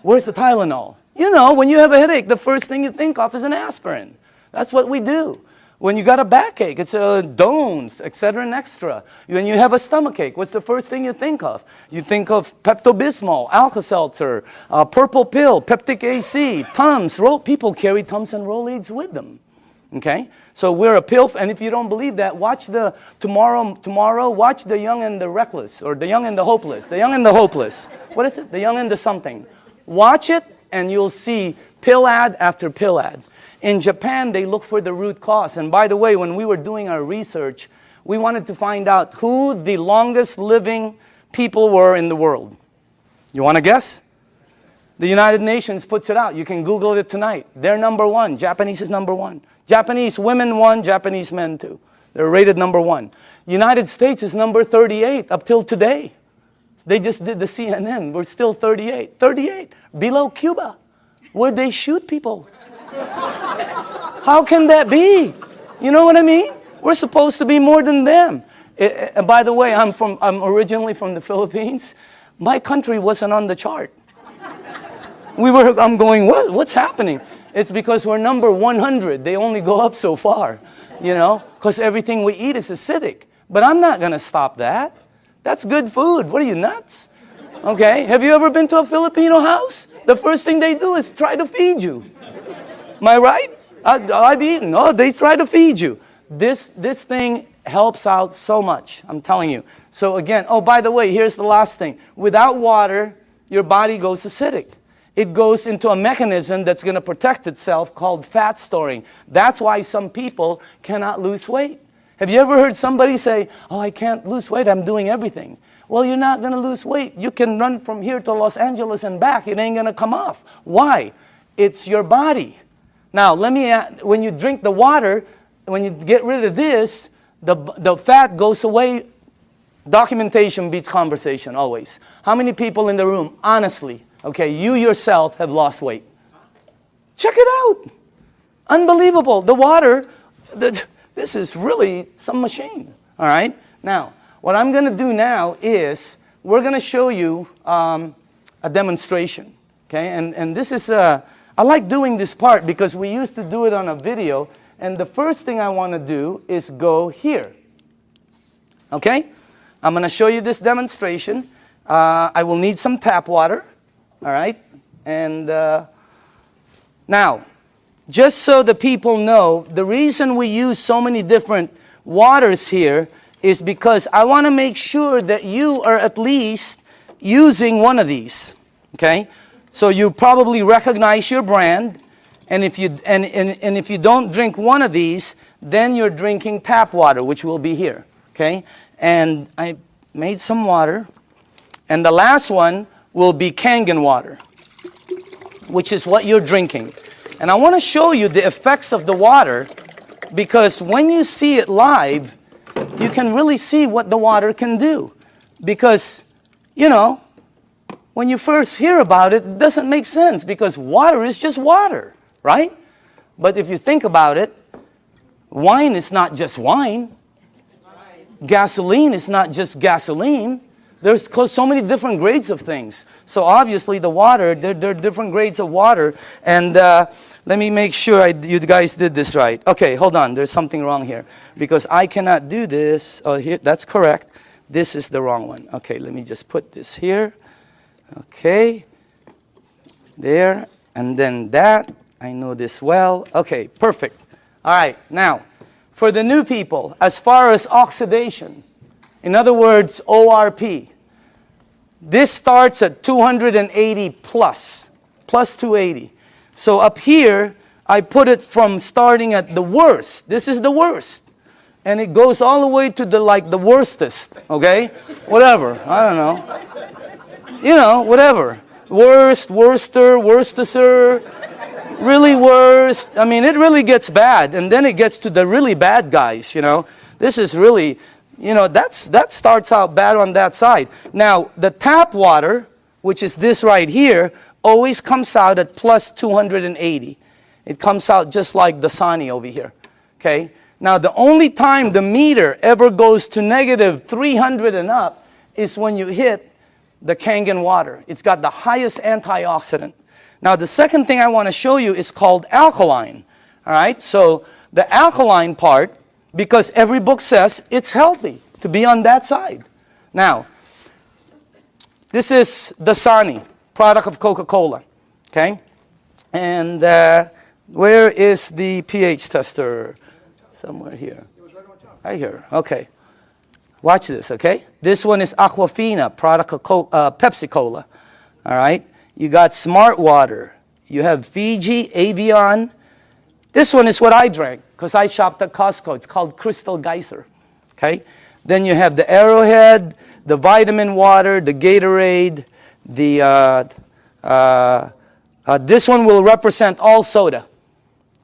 S1: Where's the Tylenol? When you have a headache, the first thing you think of is an aspirin. That's what we do. When you got a backache, it's Dones, etc. and extra. When you have a stomachache, what's the first thing you think of? You think of Pepto-Bismol, Alka-Seltzer, purple pill, Peptic AC, Tums. People carry Tums and Rolaids with them. Okay? So we're a pill, and if you don't believe that, watch tomorrow, watch The Young and the Reckless, or The Young and the Hopeless. The Young and the Hopeless. What is it? The Young and the something. Watch it, and you'll see pill ad after pill ad. In Japan, they look for the root cause. And by the way, when we were doing our research, we wanted to find out who the longest living people were in the world. You want to guess? The United Nations puts it out. You can Google it tonight. They're number one. Japanese is number one. Japanese women one, Japanese men two. They're rated number one. United States is number 38 up till today. They just did the CNN. We're still 38. 38. Below Cuba, where they shoot people. How can that be? You know what I mean? We're supposed to be more than them. And by the way, I'm originally from the Philippines. My country wasn't on the chart. I'm going, what's happening? It's because we're number 100. They only go up so far, you know, because everything we eat is acidic. But I'm not going to stop that. That's good food. What are you, nuts? Okay, have you ever been to a Filipino house? The first thing they do is try to feed you. Am I right? I've eaten. Oh, they try to feed you. This thing helps out so much, I'm telling you. So again, oh, by the way, here's the last thing. Without water, your body goes acidic. It goes into a mechanism that's going to protect itself called fat storing. That's why some people cannot lose weight. Have you ever heard somebody say, oh, I can't lose weight, I'm doing everything? Well, you're not going to lose weight. You can run from here to Los Angeles and back. It ain't going to come off. Why? It's your body. Now, when you drink the water, when you get rid of this, the fat goes away. Documentation beats conversation, always. How many people in the room, honestly, okay, you yourself have lost weight? Check it out. Unbelievable. The water, this is really some machine, all right? Now, what I'm going to do now is we're going to show you a demonstration, okay? And this is I like doing this part because we used to do it on a video, and the first thing I want to do is go here. Okay? I'm going to show you this demonstration. I will need some tap water, all right? And now, just so the people know, the reason we use so many different waters here is because I want to make sure that you are at least using one of these, okay? So you probably recognize your brand, and if you don't drink one of these, then you're drinking tap water, which will be here, okay? And I made some water, and the last one will be Kangen water, which is what you're drinking. And I want to show you the effects of the water, because when you see it live, you can really see what the water can do. Because, you know, when you first hear about it, it doesn't make sense because water is just water, right? But if you think about it, wine is not just wine. Gasoline is not just gasoline. There's so many different grades of things. So obviously the water, there are different grades of water. And let me make sure you guys did this right. Okay, hold on. There's something wrong here because I cannot do this. Oh, here, that's correct. This is the wrong one. Okay, let me just put this here. Okay, there, and then that. I know this well. Okay, perfect. All right, now, for the new people, as far as oxidation, in other words, ORP, this starts at 280 plus 280. So up here, I put it from starting at the worst. This is the worst. And it goes all the way to the worstest, okay? Whatever, I don't know. You know, whatever. Worst, worster, worstester, really worst. I mean, it really gets bad. And then it gets to the really bad guys, you know. This is really, you know, that starts out bad on that side. Now, the tap water, which is this right here, always comes out at plus 280. It comes out just like the Dasani over here, okay? Now, the only time the meter ever goes to negative 300 and up is when you hit the Kangen water. It's got the highest antioxidant. Now, the second thing I want to show you is called alkaline. All right, so the alkaline part, because every book says it's healthy to be on that side. Now, this is Dasani, product of Coca-Cola, okay? And where is the pH tester? Somewhere here. Right here, okay. Watch this, okay? This one is Aquafina, product of Pepsi-Cola, all right? You got Smart Water. You have Fiji, Avion. This one is what I drank because I shopped at Costco. It's called Crystal Geyser, okay? Then you have the Arrowhead, the vitamin water, the Gatorade, the this one will represent all soda,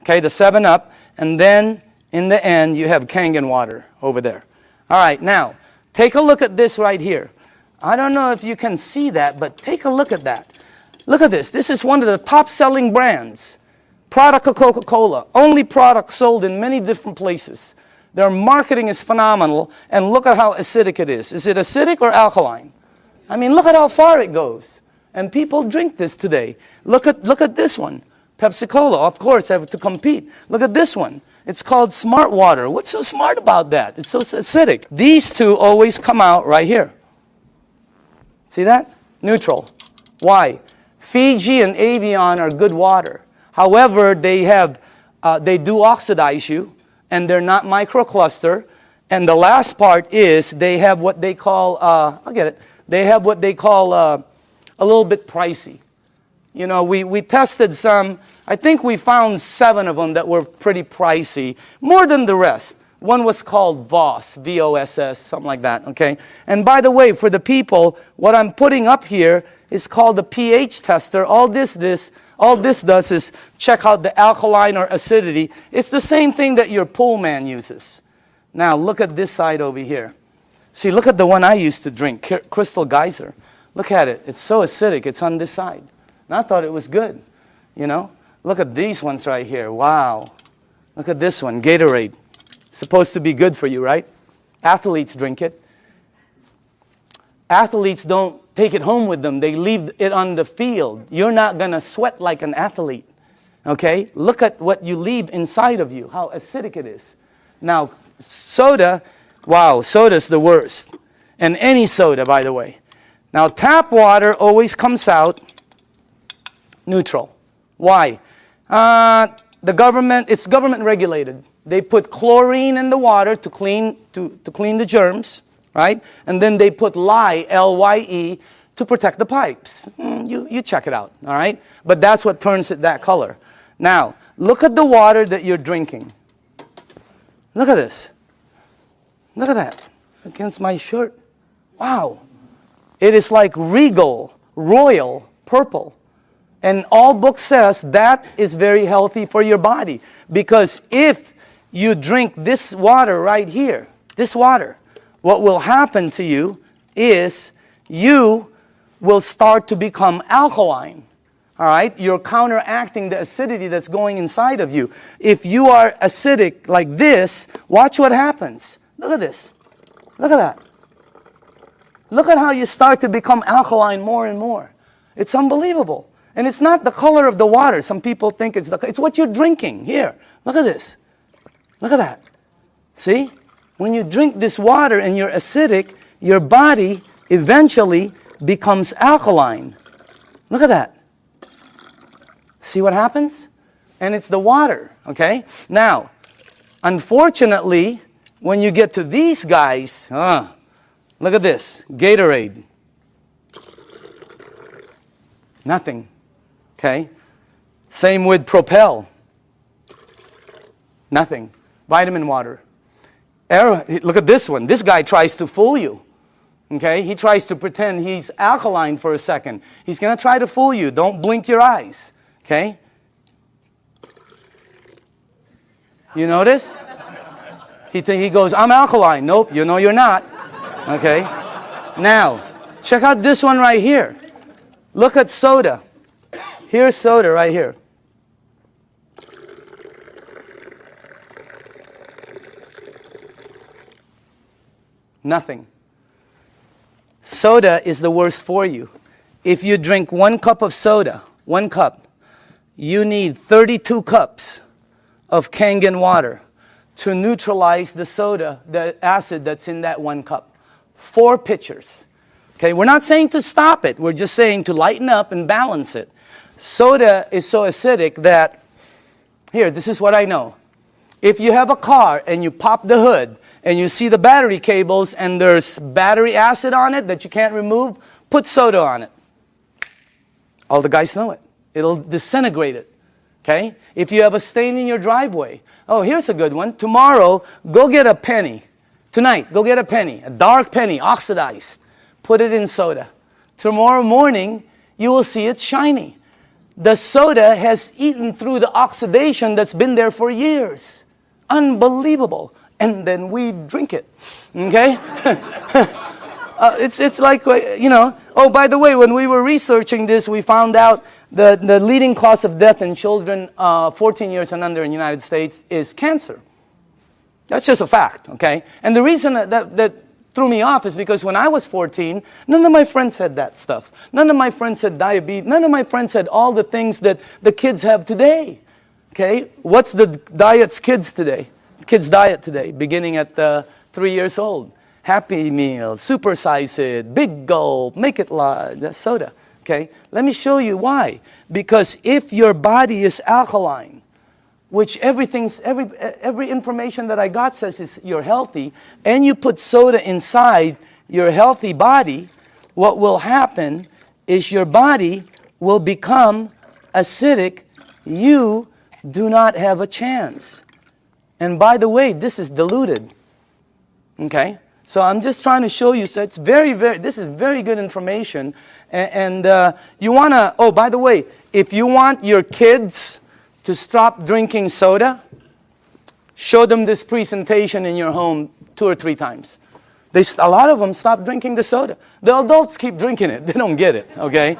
S1: okay, the 7-Up, and then in the end you have Kangen water over there. All right, now take a look at this right here. I don't know if you can see that, but take a look at that. Look at this. This is one of the top-selling brands. Product of Coca-Cola. Only product sold in many different places. Their marketing is phenomenal, and look at how acidic it is. Is it acidic or alkaline? I mean, look at how far it goes. And people drink this today. Look at this one. Pepsi-Cola, of course, have to compete. Look at this one. It's called Smart Water. What's so smart about that? It's so acidic. These two always come out right here. See that? Neutral. Why? Fiji and Avion are good water. However, they do oxidize you, and they're not microcluster. And the last part is they have what they call, I'll get it, they have what they call a little bit pricey. You know, we tested some, I think we found 7 of them that were pretty pricey, more than the rest. One was called VOSS, V-O-S-S, something like that, okay? And by the way, for the people, what I'm putting up here is called the pH tester. All this does is check out the alkaline or acidity. It's the same thing that your pool man uses. Now, look at this side over here. See, look at the one I used to drink, Crystal Geyser. Look at it. It's so acidic. It's on this side. And I thought it was good, you know? Look at these ones right here. Wow. Look at this one, Gatorade. Supposed to be good for you, right? Athletes drink it. Athletes don't take it home with them. They leave it on the field. You're not going to sweat like an athlete, okay? Look at what you leave inside of you, how acidic it is. Now, soda, wow, soda's the worst. And any soda, by the way. Now, tap water always comes out neutral. Why? It's government regulated. They put chlorine in the water to clean the germs, right? And then they put lye, L-Y-E, to protect the pipes. You check it out, all right? But that's what turns it that color. Now, look at the water that you're drinking. Look at this. Look at that. Against my shirt. Wow. It is like regal, royal, purple. And all book says that is very healthy for your body. Because if you drink this water right here, this water, what will happen to you is you will start to become alkaline. All right? You're counteracting the acidity that's going inside of you. If you are acidic like this, watch what happens. Look at this. Look at that. Look at how you start to become alkaline more and more. It's unbelievable. And it's not the color of the water. Some people think it's what you're drinking. Here, look at this. Look at that. See? When you drink this water and you're acidic, your body eventually becomes alkaline. Look at that. See what happens? And it's the water, okay? Now, unfortunately, when you get to these guys, look at this, Gatorade. Nothing, okay? Same with Propel. Nothing. Vitamin water. Look at this one. This guy tries to fool you. Okay? He tries to pretend he's alkaline for a second. He's going to try to fool you. Don't blink your eyes. Okay? You notice? He goes, I'm alkaline. Nope, you know you're not. Okay? Now, check out this one right here. Look at soda. Here's soda right here. Nothing. Soda is the worst for you. If you drink 1 cup of soda, 1 cup, you need 32 cups of Kangen water to neutralize the soda, the acid that's in that 1 cup. 4 pitchers. Okay, we're not saying to stop it. We're just saying to lighten up and balance it. Soda is so acidic that, here, this is what I know. If you have a car and you pop the hood and you see the battery cables and there's battery acid on it that you can't remove, put soda on it. All the guys know it. It'll disintegrate it. Okay? If you have a stain in your driveway, oh, here's a good one. Tomorrow, go get a penny. Tonight, go get a penny, a dark penny, oxidized. Put it in soda. Tomorrow morning, you will see it's shiny. The soda has eaten through the oxidation that's been there for years. Unbelievable. And then we drink it. Okay? It's like, you know, oh, by the way, when we were researching this, we found out the leading cause of death in children 14 years and under in the United States is cancer. That's just a fact, okay? And the reason that threw me off is because when I was 14, none of my friends had that stuff. None of my friends had diabetes. None of my friends had all the things that the kids have today, okay? What's the diet's kids today? Kids' diet today, beginning at 3 years old. Happy Meal, supersize it, big gulp, make it large, soda, okay? Let me show you why. Because if your body is alkaline, which every information that I got says is you're healthy, and you put soda inside your healthy body, what will happen is your body will become acidic. You do not have a chance. And by the way, this is diluted. Okay? So I'm just trying to show you, so it's this is very good information. And you want to, oh, by the way, if you want your kids to stop drinking soda, show them this presentation in your home 2 or 3 times. A lot of them stop drinking the soda. The adults keep drinking it. They don't get it, okay?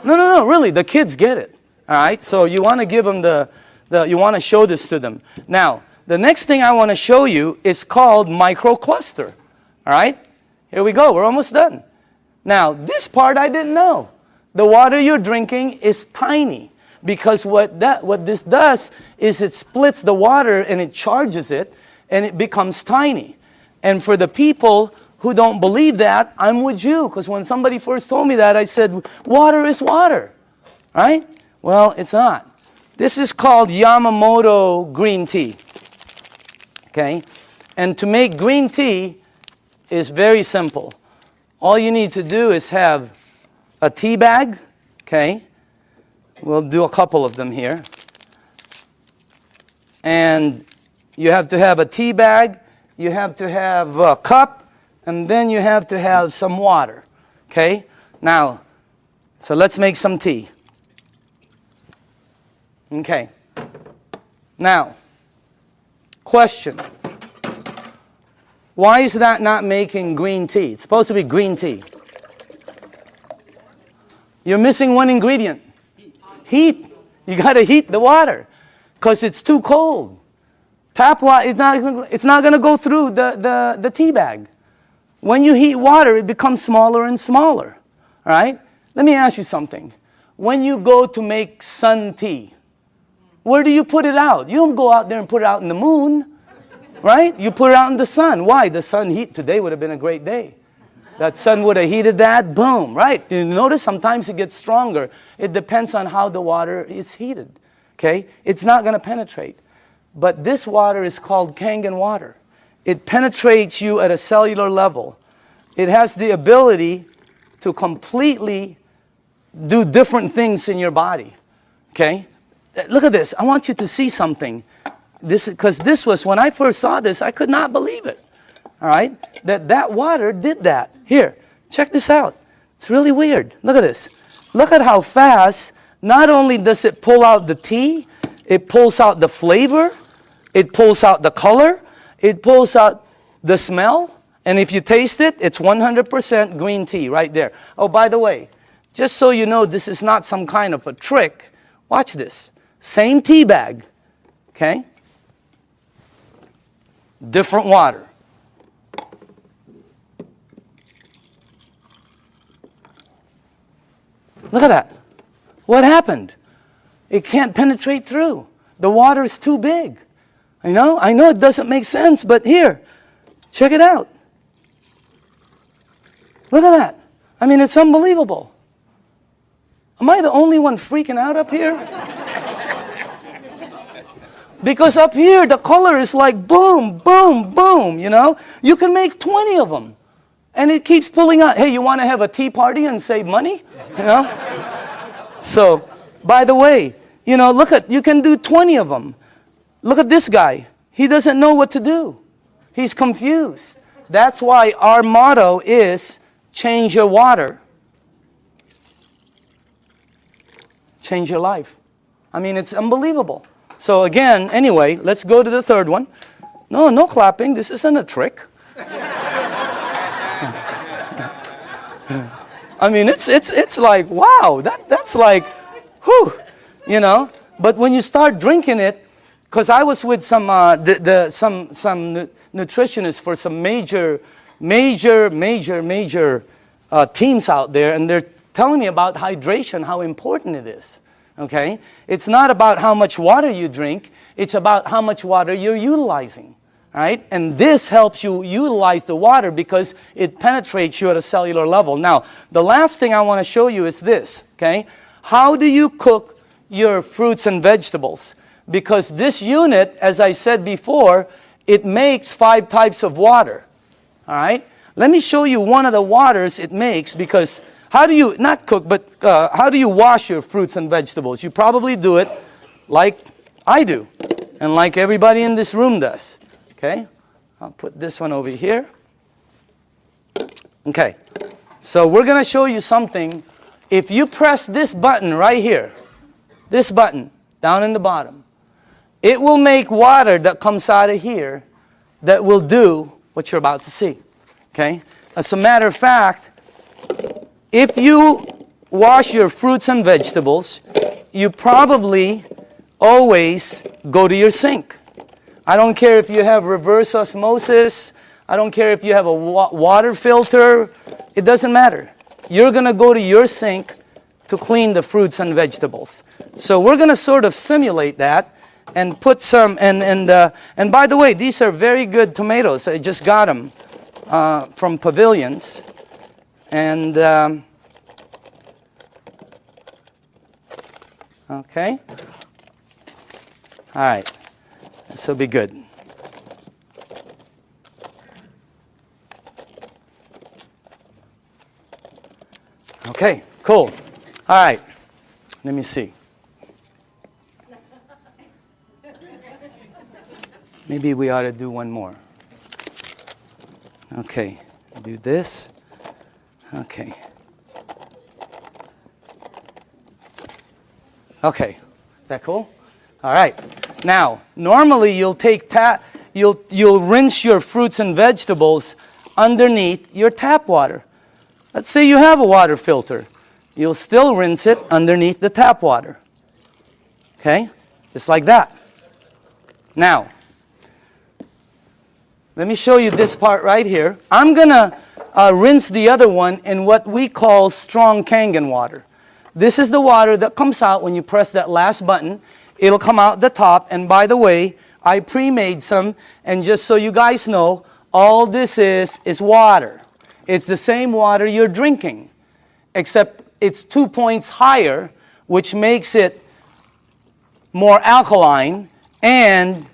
S1: No, really, the kids get it, all right? So you want to give them you want to show this to them. Now, the next thing I want to show you is called microcluster, all right? Here we go. We're almost done. Now, this part I didn't know. The water you're drinking is tiny. Because what this does is it splits the water and it charges it and it becomes tiny. And for the people who don't believe that, I'm with you. Because when somebody first told me that, I said, water is water. Right? Well, it's not. This is called Yamamoto green tea. Okay? And to make green tea is very simple. All you need to do is have a tea bag. Okay? We'll do a couple of them here. And you have to have a tea bag, you have to have a cup, and then you have to have some water. Okay? Now, so let's make some tea. Okay. Now, question. Why is that not making green tea? It's supposed to be green tea. You're missing one ingredient. Heat. You got to heat the water because it's too cold. Tap water, it's not going to go through the tea bag. When you heat water, it becomes smaller and smaller. All right? Let me ask you something. When you go to make sun tea, where do you put it out? You don't go out there and put it out in the moon. Right? You put it out in the sun. Why? The sun heat. Today would have been a great day. That sun would have heated that, boom, right? You notice sometimes it gets stronger. It depends on how the water is heated, okay? It's not going to penetrate. But this water is called Kangen water. It penetrates you at a cellular level. It has the ability to completely do different things in your body, okay? Look at this. I want you to see something. Because this was, when I first saw this, I could not believe it. All right? That water did that. Here, check this out. It's really weird. Look at this. Look at how fast, not only does it pull out the tea, it pulls out the flavor, it pulls out the color, it pulls out the smell, and if you taste it, it's 100% green tea right there. Oh, by the way, just so you know this is not some kind of a trick, watch this. Same tea bag, okay? Different water. Look at that. What happened? It can't penetrate through The water is too big. I know it doesn't make sense, but here, check it out. Look at that. I mean, it's unbelievable. Am I the only one freaking out up here? Because up here, the color is like boom, boom, boom, you know? You can make 20 of them. And it keeps pulling out. Hey, you want to have a tea party and save money? You know? So, by the way, you know, you can do 20 of them. Look at this guy. He doesn't know what to do. He's confused. That's why our motto is change your water. Change your life. I mean, it's unbelievable. So again, anyway, let's go to the third one. No clapping. This isn't a trick. I mean, it's like, wow, that's like, whew, you know. But when you start drinking it, because I was with some nutritionists for some major teams out there, and they're telling me about hydration, how important it is. Okay? It's not about how much water you drink, it's about how much water you're utilizing. Right? And this helps you utilize the water because it penetrates you at a cellular level. Now, the last thing I want to show you is this. Okay? How do you cook your fruits and vegetables? Because this unit, as I said before, it makes 5 types of water. All right? Let me show you one of the waters it makes, because how do you, not cook, but how do you wash your fruits and vegetables? You probably do it like I do, and like everybody in this room does. Okay? I'll put this one over here. Okay. So we're going to show you something. If you press this button right here, this button down in the bottom, it will make water that comes out of here that will do what you're about to see. Okay? As a matter of fact, if you wash your fruits and vegetables, you probably always go to your sink. I don't care if you have reverse osmosis. I don't care if you have a water filter. It doesn't matter. You're going to go to your sink to clean the fruits and vegetables. So we're going to sort of simulate that and put some, and by the way, these are very good tomatoes. I just got them from Pavilions. And, okay. All right. This will be good. Okay, cool. All right. Let me see. Maybe we ought to do one more. Okay. Do this. Okay. Okay. Is that cool? All right. Now, normally you'll take you'll rinse your fruits and vegetables underneath your tap water. Let's say you have a water filter. You'll still rinse it underneath the tap water. Okay? Just like that. Now, let me show you this part right here. I'm going to rinse the other one in what we call strong Kangen water. This is the water that comes out when you press that last button. It'll come out the top. And by the way, I pre-made some. And just so you guys know, all this is water. It's the same water you're drinking, except it's 2 points higher, which makes it more alkaline, and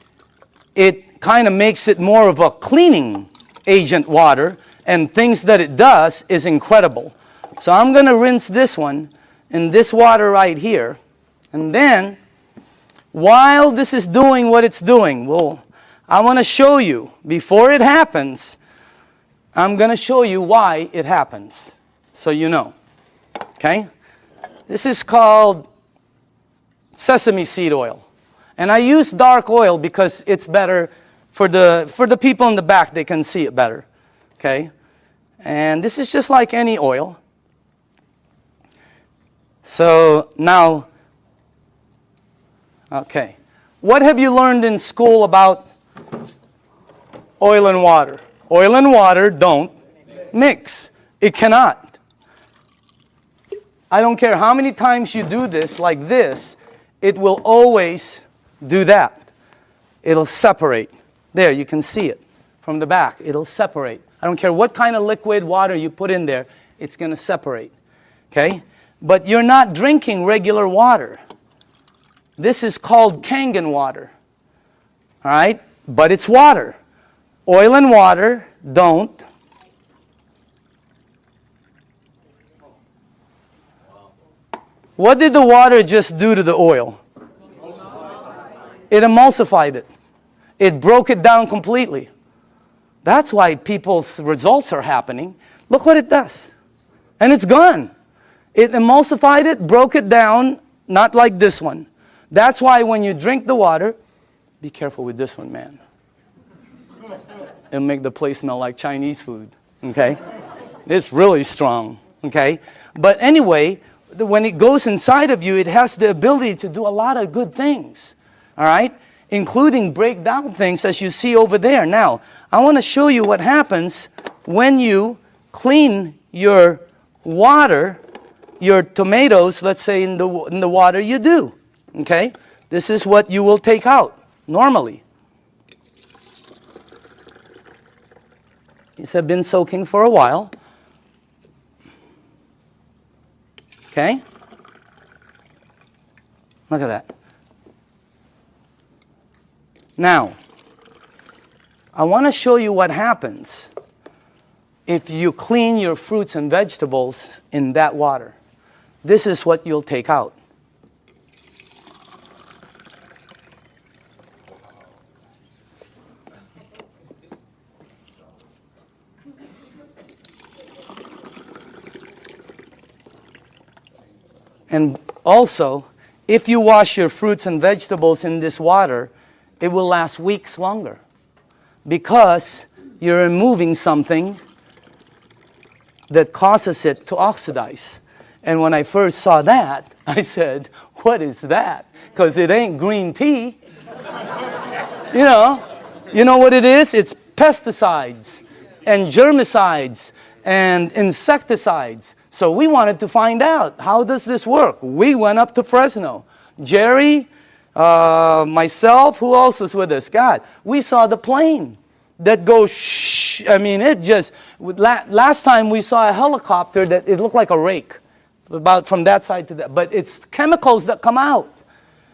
S1: it kind of makes it more of a cleaning agent water, and things that it does is incredible. So I'm going to rinse this one in this water right here, and then while this is doing what it's doing, well, I want to show you, before it happens, I'm going to show you why it happens, so you know. Okay? This is called sesame seed oil. And I use dark oil because it's better for the people in the back. They can see it better. Okay? And this is just like any oil. So now, okay. What have you learned in school about oil and water? Oil and water don't mix. It cannot. I don't care how many times you do this like this, it will always do that. It'll separate. There, you can see it from the back. It'll separate. I don't care what kind of liquid water you put in there, it's going to separate. Okay? But you're not drinking regular water. This is called Kangen water. All right? But it's water. Oil and water don't. What did the water just do to the oil? It emulsified it. It broke it down completely. That's why people's results are happening. Look what it does. And it's gone. It emulsified it, broke it down, not like this one. That's why when you drink the water, be careful with this one, man. It'll make the place smell like Chinese food, okay? It's really strong, okay? But anyway, when it goes inside of you, it has the ability to do a lot of good things, all right? Including break down things as you see over there. Now, I want to show you what happens when you clean your water, your tomatoes, let's say in the water you do, okay? This is what you will take out normally. These have been soaking for a while. Okay? Look at that. Now, I want to show you what happens if you clean your fruits and vegetables in that water. This is what you'll take out. And also, if you wash your fruits and vegetables in this water, it will last weeks longer because you're removing something that causes it to oxidize. And when I first saw that, I said, what is that? Because it ain't green tea. You know what it is? It's pesticides and germicides and insecticides. So we wanted to find out, how does this work? We went up to Fresno. Jerry, myself, who else was with us? God, we saw the plane that goes shh. I mean, it just, last time we saw a helicopter that it looked like a rake, about from that side to that. But it's chemicals that come out.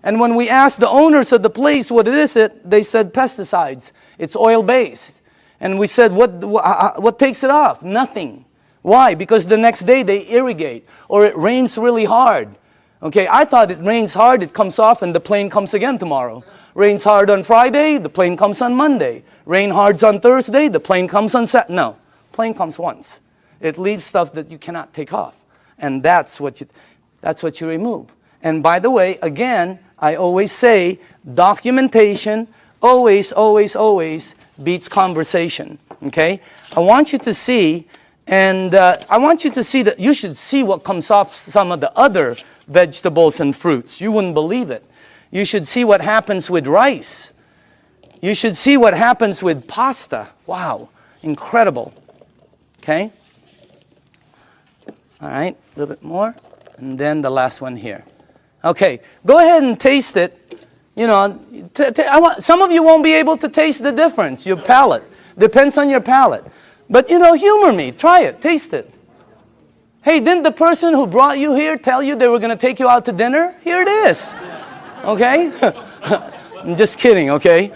S1: And when we asked the owners of the place what it is, they said pesticides. It's oil-based. And we said, what takes it off? Nothing. Why? Because the next day they irrigate, or it rains really hard. Okay, I thought it rains hard, it comes off, and the plane comes again tomorrow. Rains hard on Friday, the plane comes on Monday. Rain hard on Thursday, the plane comes on Saturday. No, plane comes once. It leaves stuff that you cannot take off. And that's what you remove. And by the way, again, I always say, documentation always, always, always beats conversation. Okay? I want you to see. And I want you to see that you should see what comes off some of the other vegetables and fruits. You wouldn't believe it. You should see what happens with rice. You should see what happens with pasta. Wow, incredible. Okay? All right, a little bit more. And then the last one here. Okay, go ahead and taste it. You know, some of you won't be able to taste the difference. Your palate. Depends on your palate. But, you know, humor me. Try it. Taste it. Hey, didn't the person who brought you here tell you they were going to take you out to dinner? Here it is. Okay? I'm just kidding, okay?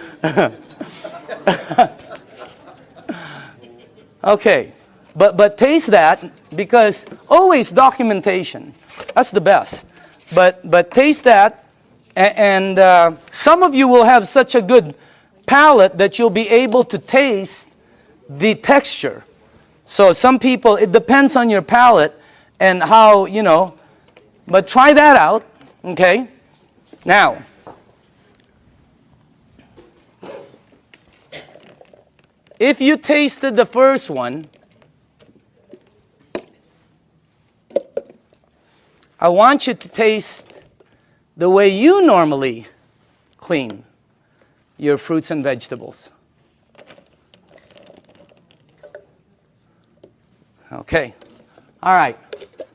S1: Okay. But taste that, because always documentation. That's the best. But taste that, and some of you will have such a good palate that you'll be able to taste the texture. So some people, it depends on your palate and how, you know, but try that out, okay? Now, if you tasted the first one, I want you to taste the way you normally clean your fruits and vegetables. Okay. All right.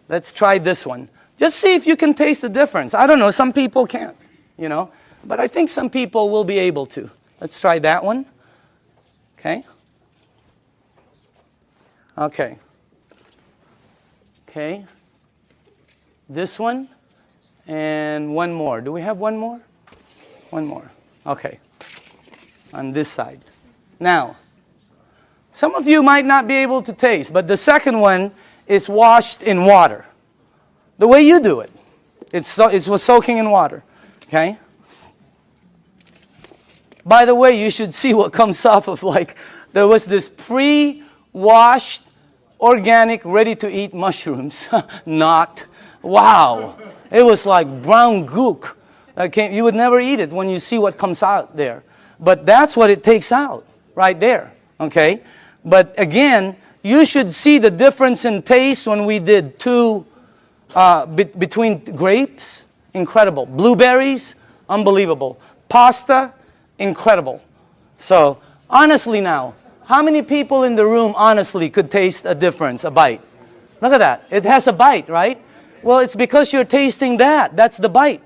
S1: Let's try this one. Just see if you can taste the difference. I don't know. Some people can't, you know. but I think some people will be able to. Let's try that one. Okay. Okay. Okay. This one. And one more. Do we have one more? One more. Okay. On this side. Now, some of you might not be able to taste, but the second one is washed in water. The way you do it. It's soaking in water. Okay? By the way, you should see what comes off of, like, there was this pre-washed, organic, ready-to-eat mushrooms. Not. Wow. It was like brown gook. You would never eat it when you see what comes out there. But that's what it takes out, right there. Okay? But again, you should see the difference in taste when we did between grapes, incredible. Blueberries, unbelievable. Pasta, incredible. So, honestly now, how many people in the room honestly could taste a difference, a bite? Look at that. It has a bite, right? Well, it's because you're tasting that. That's the bite,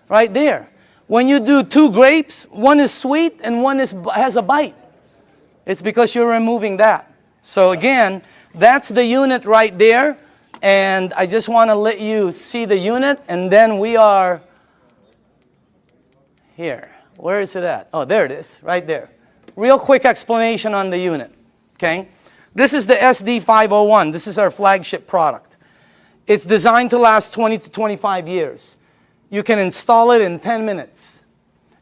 S1: right there. When you do 2 grapes, one is sweet and one has a bite. It's because you're removing that. So again, that's the unit right there. And I just want to let you see the unit. And then we are here. Where is it at? Oh, there it is, right there. Real quick explanation on the unit. Okay? This is the SD501. This is our flagship product. It's designed to last 20 to 25 years. You can install it in 10 minutes.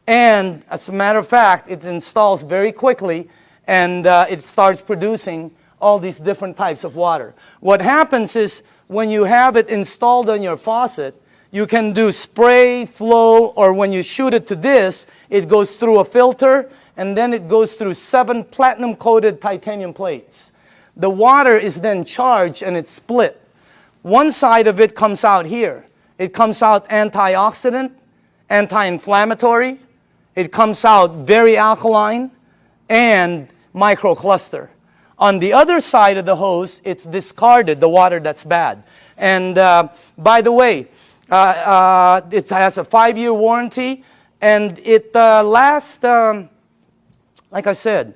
S1: And as a matter of fact, it installs very quickly and it starts producing all these different types of water. What happens is when you have it installed on your faucet, you can do spray, flow, or when you shoot it to this, it goes through a filter and then it goes through 7 platinum-coated titanium plates. The water is then charged and it's split. One side of it comes out here. It comes out antioxidant, anti-inflammatory. It comes out very alkaline and microcluster. On the other side of the hose, it's discarded, the water that's bad. And by the way, it has a 5-year warranty and it lasts, like I said,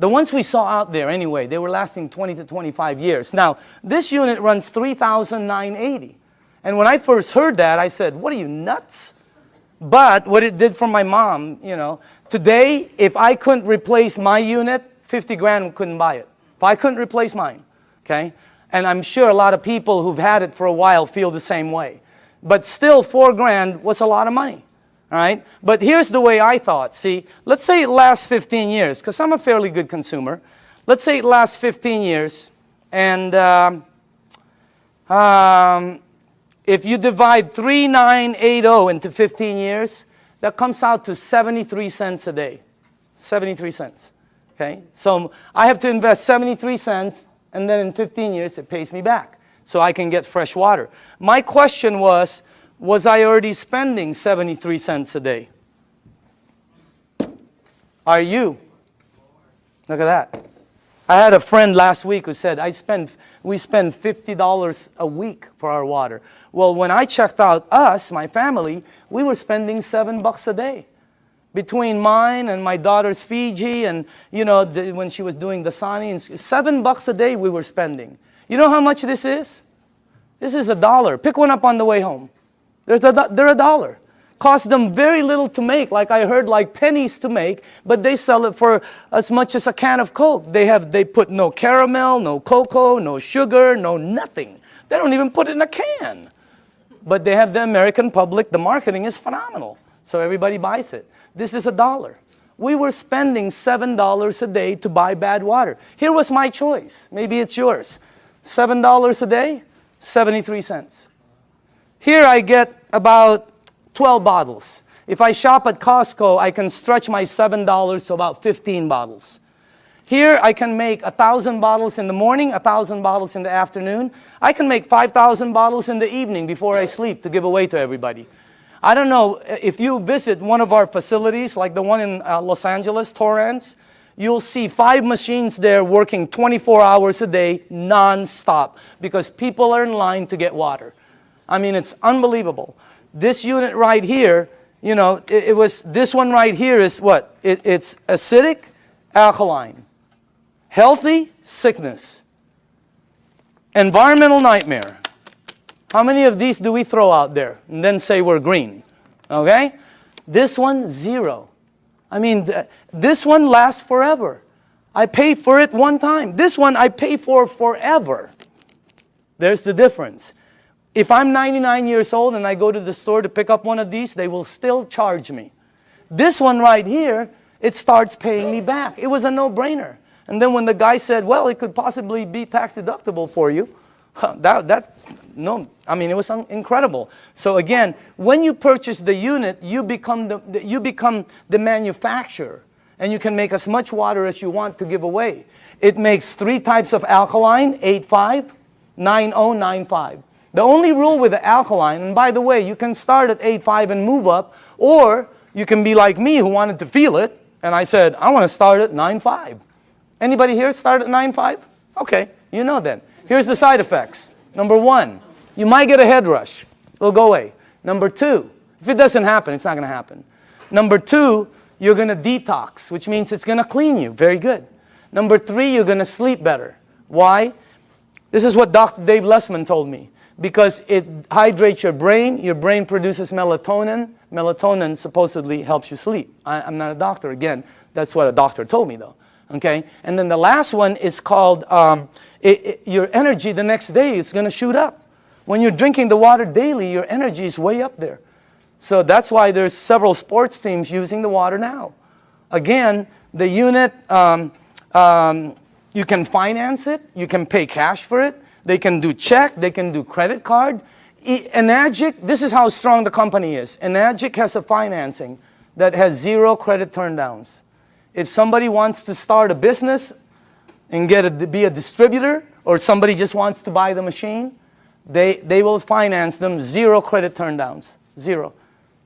S1: the ones we saw out there anyway, they were lasting 20 to 25 years. Now, this unit runs $3,980. And when I first heard that, I said, what are you, nuts? But what it did for my mom, you know, today, if I couldn't replace my unit, 50 grand couldn't buy it. If I couldn't replace mine, okay? And I'm sure a lot of people who've had it for a while feel the same way. But still, 4 grand was a lot of money. All right? But here's the way I thought. See, let's say it lasts 15 years, because I'm a fairly good consumer. Let's say it lasts 15 years, and if you divide 3,980 into 15 years, that comes out to 73 cents a day. 73 cents. Okay? So I have to invest 73 cents, and then in 15 years, it pays me back. So I can get fresh water. My question was I already spending 73 cents a day? Are you? Look at that. I had a friend last week who said, we spend $50 a week for our water. Well, when I checked out us, my family, we were spending $7 a day. Between mine and my daughter's Fiji and, you know, when she was doing the Sani, $7 a day we were spending. You know how much this is? This is $1. Pick one up on the way home. They're $1. Cost them very little to make, like I heard, like pennies to make, but they sell it for as much as a can of Coke. They put no caramel, no cocoa, no sugar, no nothing. They don't even put it in a can. But they have the American public, the marketing is phenomenal. So everybody buys it. This is $1. We were spending $7 a day to buy bad water. Here was my choice. Maybe it's yours. $7 a day, 73 cents. Here I get about 12 bottles. If I shop at Costco, I can stretch my $7 to about 15 bottles. Here I can make 1,000 bottles in the morning, 1,000 bottles in the afternoon. I can make 5,000 bottles in the evening before I sleep to give away to everybody. I don't know, if you visit one of our facilities, like the one in Los Angeles, Torrance, you'll see 5 machines there working 24 hours a day, non-stop, because people are in line to get water. I mean, it's unbelievable. This unit right here, you know, it was, this one right here is what? It's acidic, alkaline. Healthy, sickness. Environmental nightmare. How many of these do we throw out there and then say we're green? Okay? This one, 0. I mean, this one lasts forever. I pay for it one time. This one I pay for forever. There's the difference. If I'm 99 years old and I go to the store to pick up one of these, they will still charge me. This one right here, it starts paying me back. It was a no-brainer. And then when the guy said, well, it could possibly be tax deductible for you, no, I mean, it was incredible. So again, when you purchase the unit, you become the manufacturer. And you can make as much water as you want to give away. It makes 3 types of alkaline, 8.5, 9.0, 9.5. The only rule with the alkaline, and by the way, you can start at 8.5 and move up, or you can be like me who wanted to feel it, and I said, I want to start at 9.5. Anybody here start at 9.5? Okay, you know then. Here's the side effects. Number 1, you might get a head rush. It'll go away. Number 2, if it doesn't happen, it's not going to happen. Number 2, you're going to detox, which means it's going to clean you. Very good. Number 3, you're going to sleep better. Why? This is what Dr. Dave Lessman told me. Because it hydrates your brain produces melatonin. Melatonin supposedly helps you sleep. I'm not a doctor, again. That's what a doctor told me, though. Okay? And then the last one is called, your energy the next day is going to shoot up. When you're drinking the water daily, your energy is way up there. So that's why there's several sports teams using the water now. Again, the unit, you can finance it. You can pay cash for it. They can do check. They can do credit card. Enagic, this is how strong the company is. Enagic has a financing that has 0 credit turndowns. If somebody wants to start a business and be a distributor, or somebody just wants to buy the machine, they will finance them 0 credit turndowns. 0.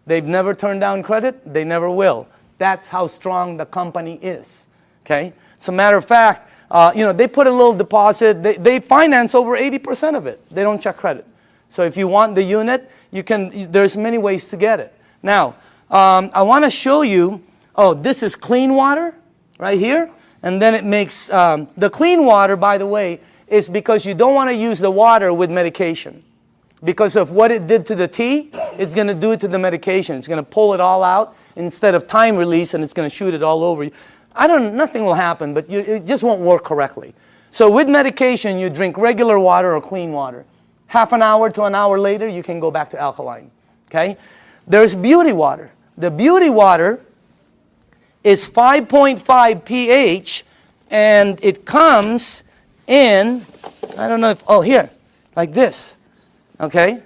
S1: They've never turned down credit. They never will. That's how strong the company is. Okay? As a matter of fact, you know, they put a little deposit. They finance over 80% of it. They don't check credit. So if you want the unit, you can. There's many ways to get it. Now, I want to show you. Oh, this is clean water right here, and then it makes the clean water. By the way, is because you don't want to use the water with medication. Because of what it did to the tea, it's going to do it to the medication. It's going to pull it all out instead of time release, and it's going to shoot it all over you. Nothing will happen, but it just won't work correctly. So with medication, you drink regular water or clean water. Half an hour to an hour later, you can go back to alkaline. Okay? There's beauty water. The beauty water is 5.5 pH, and it comes in, I don't know if, oh, here, like this. Okay?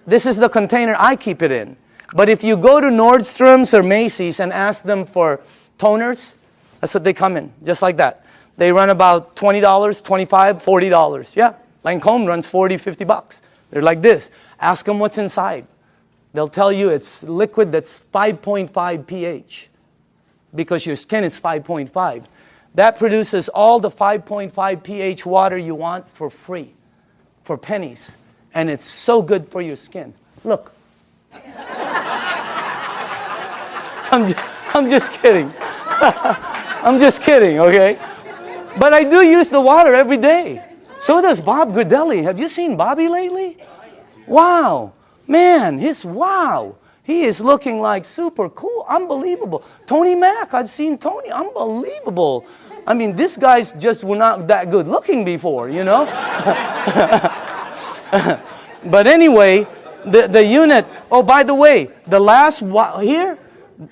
S1: This is the container I keep it in. But if you go to Nordstrom's or Macy's and ask them for toners, that's what they come in, just like that. They run about $20, $25, $40. Yeah, Lancome runs 40, 50 bucks. They're like this. Ask them what's inside. They'll tell you it's liquid that's 5.5 pH because your skin is 5.5. That produces all the 5.5 pH water you want for free, for pennies. And it's so good for your skin. Look. I'm just kidding. I'm just kidding, okay? But I do use the water every day. So does Bob Gridelli. Have you seen Bobby lately? Wow. Man, wow. He is looking like super cool. Unbelievable. Tony Mack, I've seen Tony. Unbelievable. I mean, these guys just were not that good looking before, you know? But anyway, the unit, oh, by the way, the last here,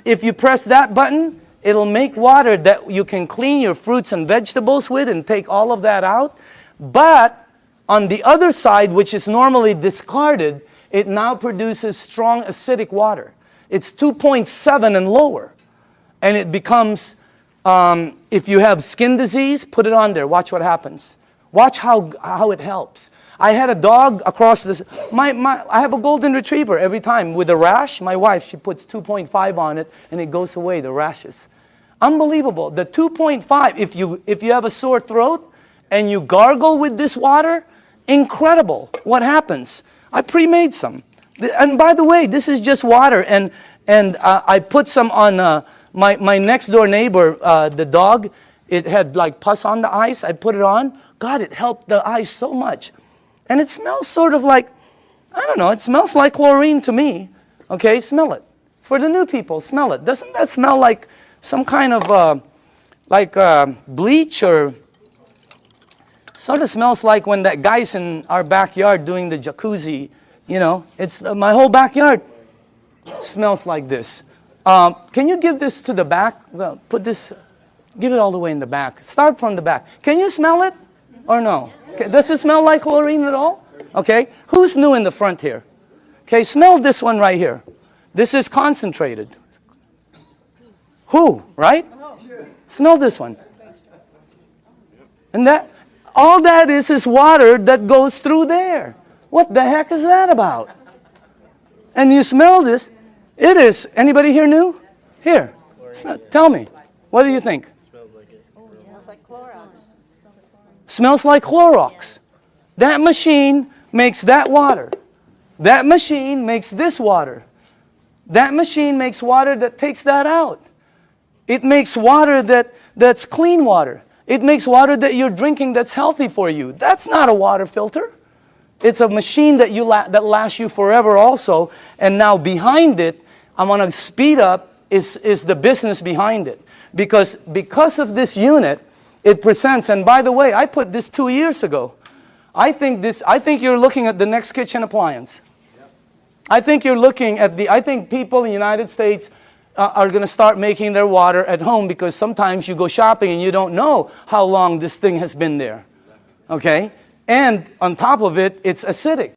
S1: if you press that button, it'll make water that you can clean your fruits and vegetables with and take all of that out. But on the other side, which is normally discarded, it now produces strong acidic water. It's 2.7 and lower. And it becomes, if you have skin disease, put it on there. Watch what happens. Watch how it helps. I had a dog across this. I have a golden retriever every time with a rash. My wife, she puts 2.5 on it, and it goes away, the rashes. Unbelievable. The 2.5, if you have a sore throat and you gargle with this water, incredible. What happens? I pre-made some. And by the way, this is just water. And I put some on my next door neighbor, the dog. It had like pus on the ice. I put it on. God, it helped the ice so much. And it smells sort of like, I don't know, it smells like chlorine to me. Okay, smell it. For the new people, smell it. Doesn't that smell like some kind of bleach, or sort of smells like when that guy's in our backyard doing the jacuzzi, you know? It's my whole backyard smells like this. Can you give this to the back? Well, put this, give it all the way in the back. Start from the back. Can you smell it or no? Okay. Does it smell like chlorine at all? Okay. Who's new in the front here? Okay, smell this one right here. This is concentrated. Who, right? Smell this one. And that, all that is water that goes through there. What the heck is that about? And you smell this. It is, anybody here new? Here, tell me. What do you think?
S2: Smells like it. Oh, it smells like Clorox.
S1: Smells like Clorox. That machine makes that water. That machine makes this water. That machine makes water that takes that out. It makes water that's clean water. It makes water that you're drinking that's healthy for you. That's not a water filter. It's a machine that that lasts you forever also. And now behind it, I'm going to speed up, is the business behind it. Because of this unit, it presents, and by the way, I put this 2 years ago. I think you're looking at the next kitchen appliance. I think you're looking at I think people in the United States are going to start making their water at home, because sometimes you go shopping and you don't know how long this thing has been there. Okay? And on top of it, it's acidic.